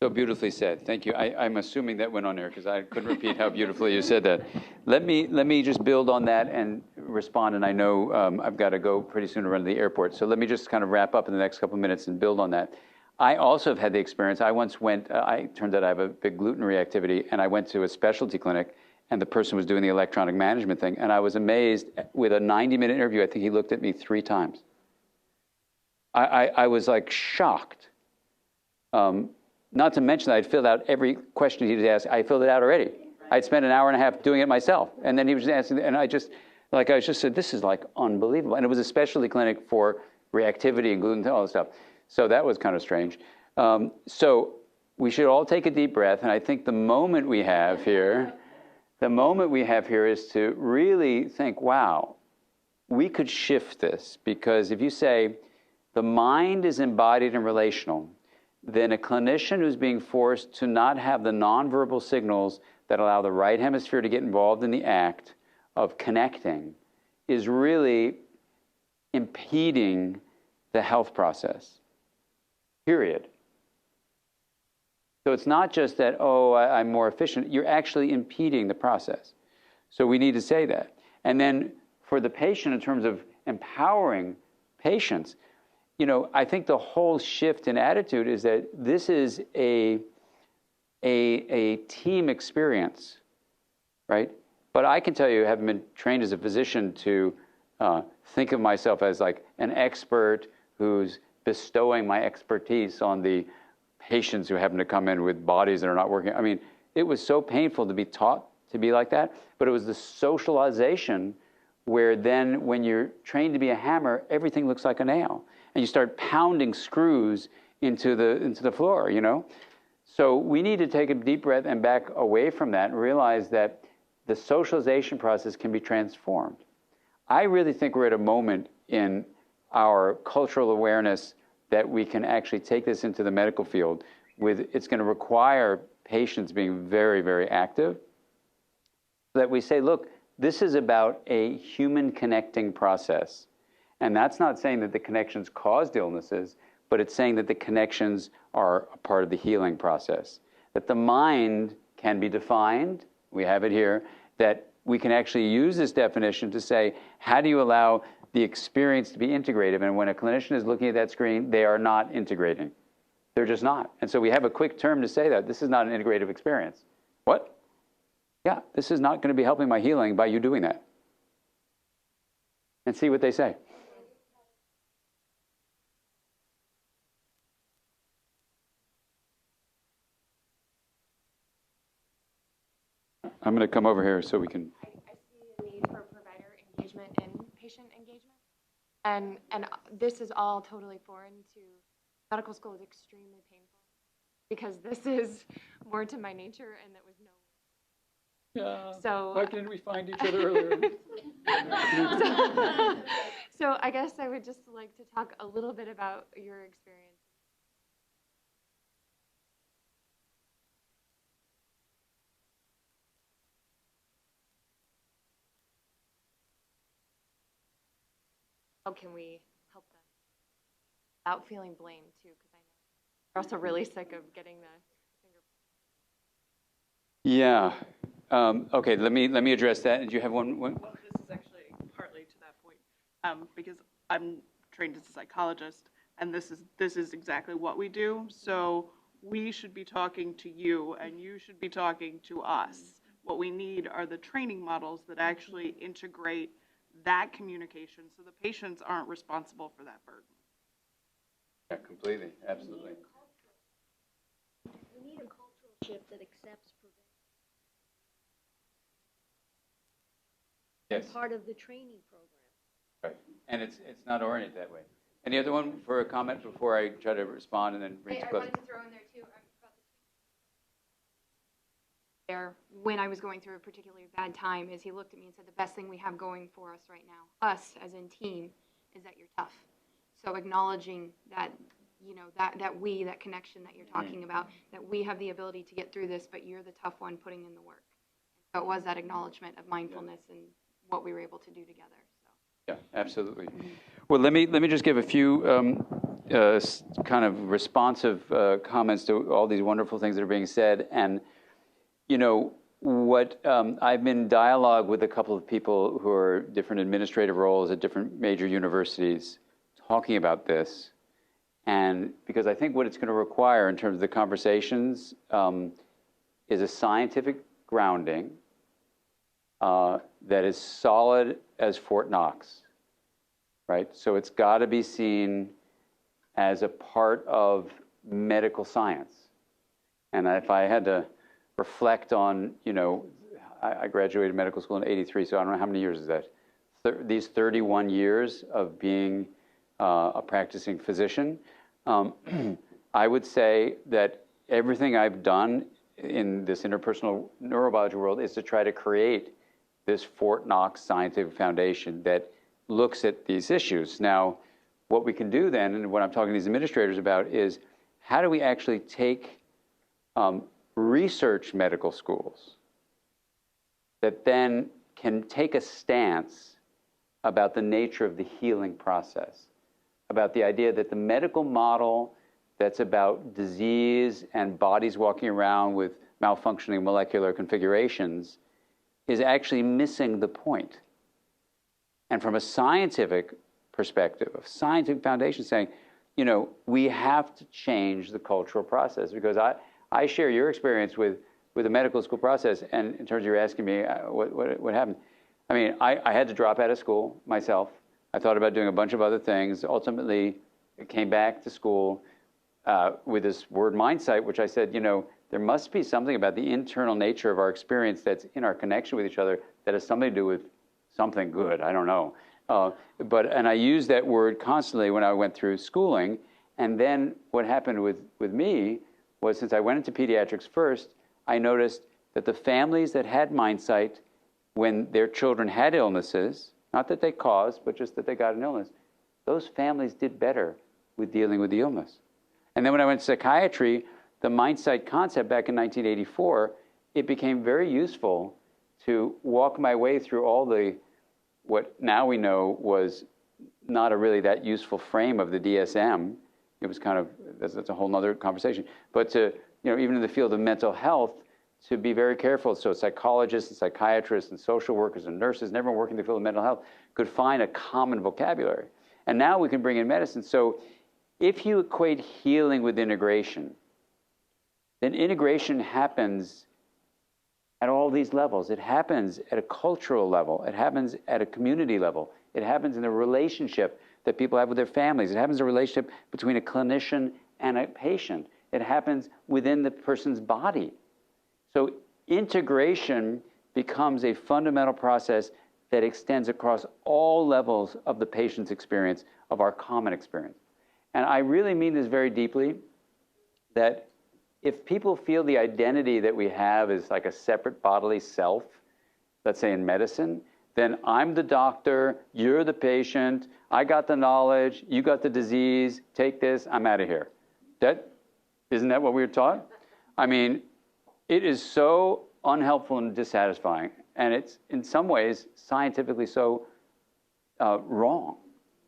So beautifully said. Thank you. I'm assuming that went on there because I couldn't repeat how beautifully you said that. Let me just build on that and respond. And I know I've got to go pretty soon to run to the airport. So let me just kind of wrap up in the next couple of minutes and build on that. I also have had the experience. I once went, turns out I have a big gluten reactivity, and I went to a specialty clinic, and the person was doing the electronic management thing. And I was amazed with a 90-minute interview. I think he looked at me 3 times. I was like shocked. Not to mention that I'd filled out every question he'd asked. I filled it out already. I'd spent an hour and a half doing it myself. And then he was asking, and I just said, this is like unbelievable. And it was a specialty clinic for reactivity and gluten and all this stuff. So that was kind of strange. So we should all take a deep breath. And I think the moment we have here is to really think, wow, we could shift this. Because if you say the mind is embodied and relational, then a clinician who's being forced to not have the nonverbal signals that allow the right hemisphere to get involved in the act of connecting is really impeding the health process, period. So it's not just that, I'm more efficient. You're actually impeding the process. So we need to say that. And then for the patient, in terms of empowering patients, I think the whole shift in attitude is that this is a team experience, right? But I can tell you, having been trained as a physician, to think of myself as like an expert who's bestowing my expertise on the patients who happen to come in with bodies that are not working. I mean, it was so painful to be taught to be like that, but it was the socialization where then when you're trained to be a hammer, everything looks like a nail. And you start pounding screws into the floor, So we need to take a deep breath and back away from that and realize that the socialization process can be transformed. I really think we're at a moment in our cultural awareness that we can actually take this into the medical field. It's going to require patients being very, very active, that we say, look, this is about a human connecting process. And that's not saying that the connections caused illnesses, but it's saying that the connections are a part of the healing process. That the mind can be defined, we have it here, that we can actually use this definition to say, how do you allow the experience to be integrative? And when a clinician is looking at that screen, they are not integrating. They're just not. And so we have a quick term to say that. This is not an integrative experience. What? Yeah, this is not going to be helping my healing by you doing that. And see what they say. I'm going to come over here so we can. I see a need for provider engagement and patient engagement. And this is all totally foreign to medical school. Is extremely painful because this is more to my nature, and that was no. Yeah. So why didn't we find each other earlier? so I guess I would just like to talk a little bit about your experience. How can we help them without feeling blame too? Because I know they're also really sick of getting the finger. Yeah. Okay. Let me address that. Did you have one? Well, this is actually partly to that point, because I'm trained as a psychologist, and this is exactly what we do. So we should be talking to you, and you should be talking to us. What we need are the training models that actually integrate that communication, so the patients aren't responsible for that burden. Yeah, completely, absolutely. We need a cultural shift that accepts prevention. Yes. Part of the training program. Right, and it's not oriented that way. Any other one for a comment before I try to respond and then bring to I close? wanted to throw in there too about there when I was going through a particularly bad time is he looked at me and said the best thing we have going for us right now, us as in team, is that you're tough. So acknowledging that, you know, that connection that you're talking about, that we have the ability to get through this, but you're the tough one putting in the work. So it was that acknowledgement of mindfulness and what we were able to do together. So. Yeah, absolutely. Well, let me just give a few kind of responsive comments to all these wonderful things that are being said. And, you know, what I've been in dialogue with a couple of people who are different administrative roles at different major universities talking about this. And because I think what it's going to require in terms of the conversations is a scientific grounding that is solid as Fort Knox, right? So it's got to be seen as a part of medical science. And if I had to reflect on, you know, I graduated medical school in '83, so I don't know how many years is that. These 31 years of being a practicing physician, I would say that everything I've done in this interpersonal neurobiology world is to try to create this Fort Knox scientific foundation that looks at these issues. Now, what we can do then, and what I'm talking to these administrators about, is how do we actually take research medical schools that then can take a stance about the nature of the healing process, about the idea that the medical model that's about disease and bodies walking around with malfunctioning molecular configurations is actually missing the point. And from a scientific perspective, a scientific foundation saying, you know, we have to change the cultural process, because I share your experience with the medical school process, and in terms of you're asking me what happened. I mean, I had to drop out of school myself. I thought about doing a bunch of other things. Ultimately, I came back to school with this word mindsight, which I said, you know, there must be something about the internal nature of our experience that's in our connection with each other that has something to do with something good. I don't know. And I used that word constantly when I went through schooling. And then what happened with me was, since I went into pediatrics first, I noticed that the families that had mindsight when their children had illnesses, not that they caused, but just that they got an illness, those families did better with dealing with the illness. And then when I went to psychiatry, the mindsight concept back in 1984, it became very useful to walk my way through all the, what now we know was not a really that useful frame of the DSM. It was kind of, that's a whole nother conversation. But to, even in the field of mental health, to be very careful. So psychologists and psychiatrists and social workers and nurses and everyone working in the field of mental health could find a common vocabulary. And now we can bring in medicine. So if you equate healing with integration, then integration happens at all these levels. It happens at a cultural level. It happens at a community level. It happens in the relationship that people have with their families. It happens in a relationship between a clinician and a patient. It happens within the person's body. So integration becomes a fundamental process that extends across all levels of the patient's experience, of our common experience. And I really mean this very deeply, that if people feel the identity that we have is like a separate bodily self, let's say in medicine, then I'm the doctor, you're the patient, I got the knowledge, you got the disease, take this, I'm out of here. Isn't that what we were taught? I mean, it is so unhelpful and dissatisfying, and it's in some ways scientifically so wrong,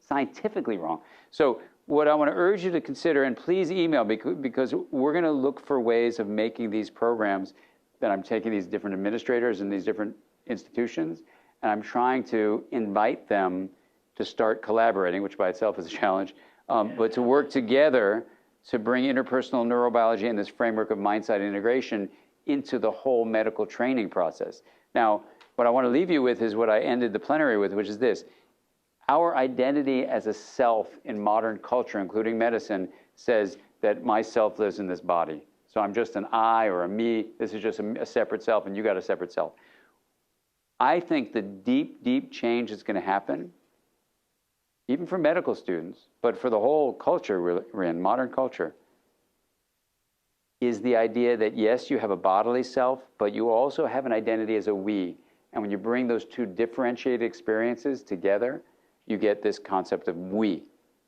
scientifically wrong. So what I want to urge you to consider, and please email, because we're going to look for ways of making these programs that I'm taking these different administrators in these different institutions, and I'm trying to invite them to start collaborating, which by itself is a challenge, but to work together to bring interpersonal neurobiology and this framework of mindset integration into the whole medical training process. Now, what I want to leave you with is what I ended the plenary with, which is this. Our identity as a self in modern culture, including medicine, says that my self lives in this body. So I'm just an I or a me. This is just a separate self, and you got a separate self. I think the deep, deep change that's going to happen, even for medical students, but for the whole culture we're in, modern culture, is the idea that yes, you have a bodily self, but you also have an identity as a we. And when you bring those two differentiated experiences together, you get this concept of we,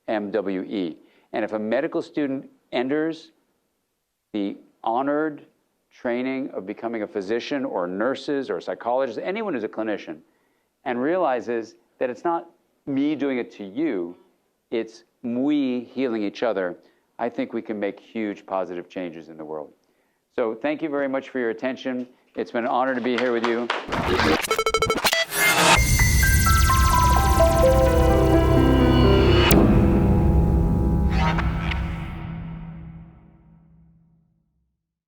MWE. And if a medical student enters the honored training of becoming a physician or nurses or psychologists, anyone who's a clinician, and realizes that it's not me doing it to you, it's we healing each other, I think we can make huge positive changes in the world. So thank you very much for your attention. It's been an honor to be here with you.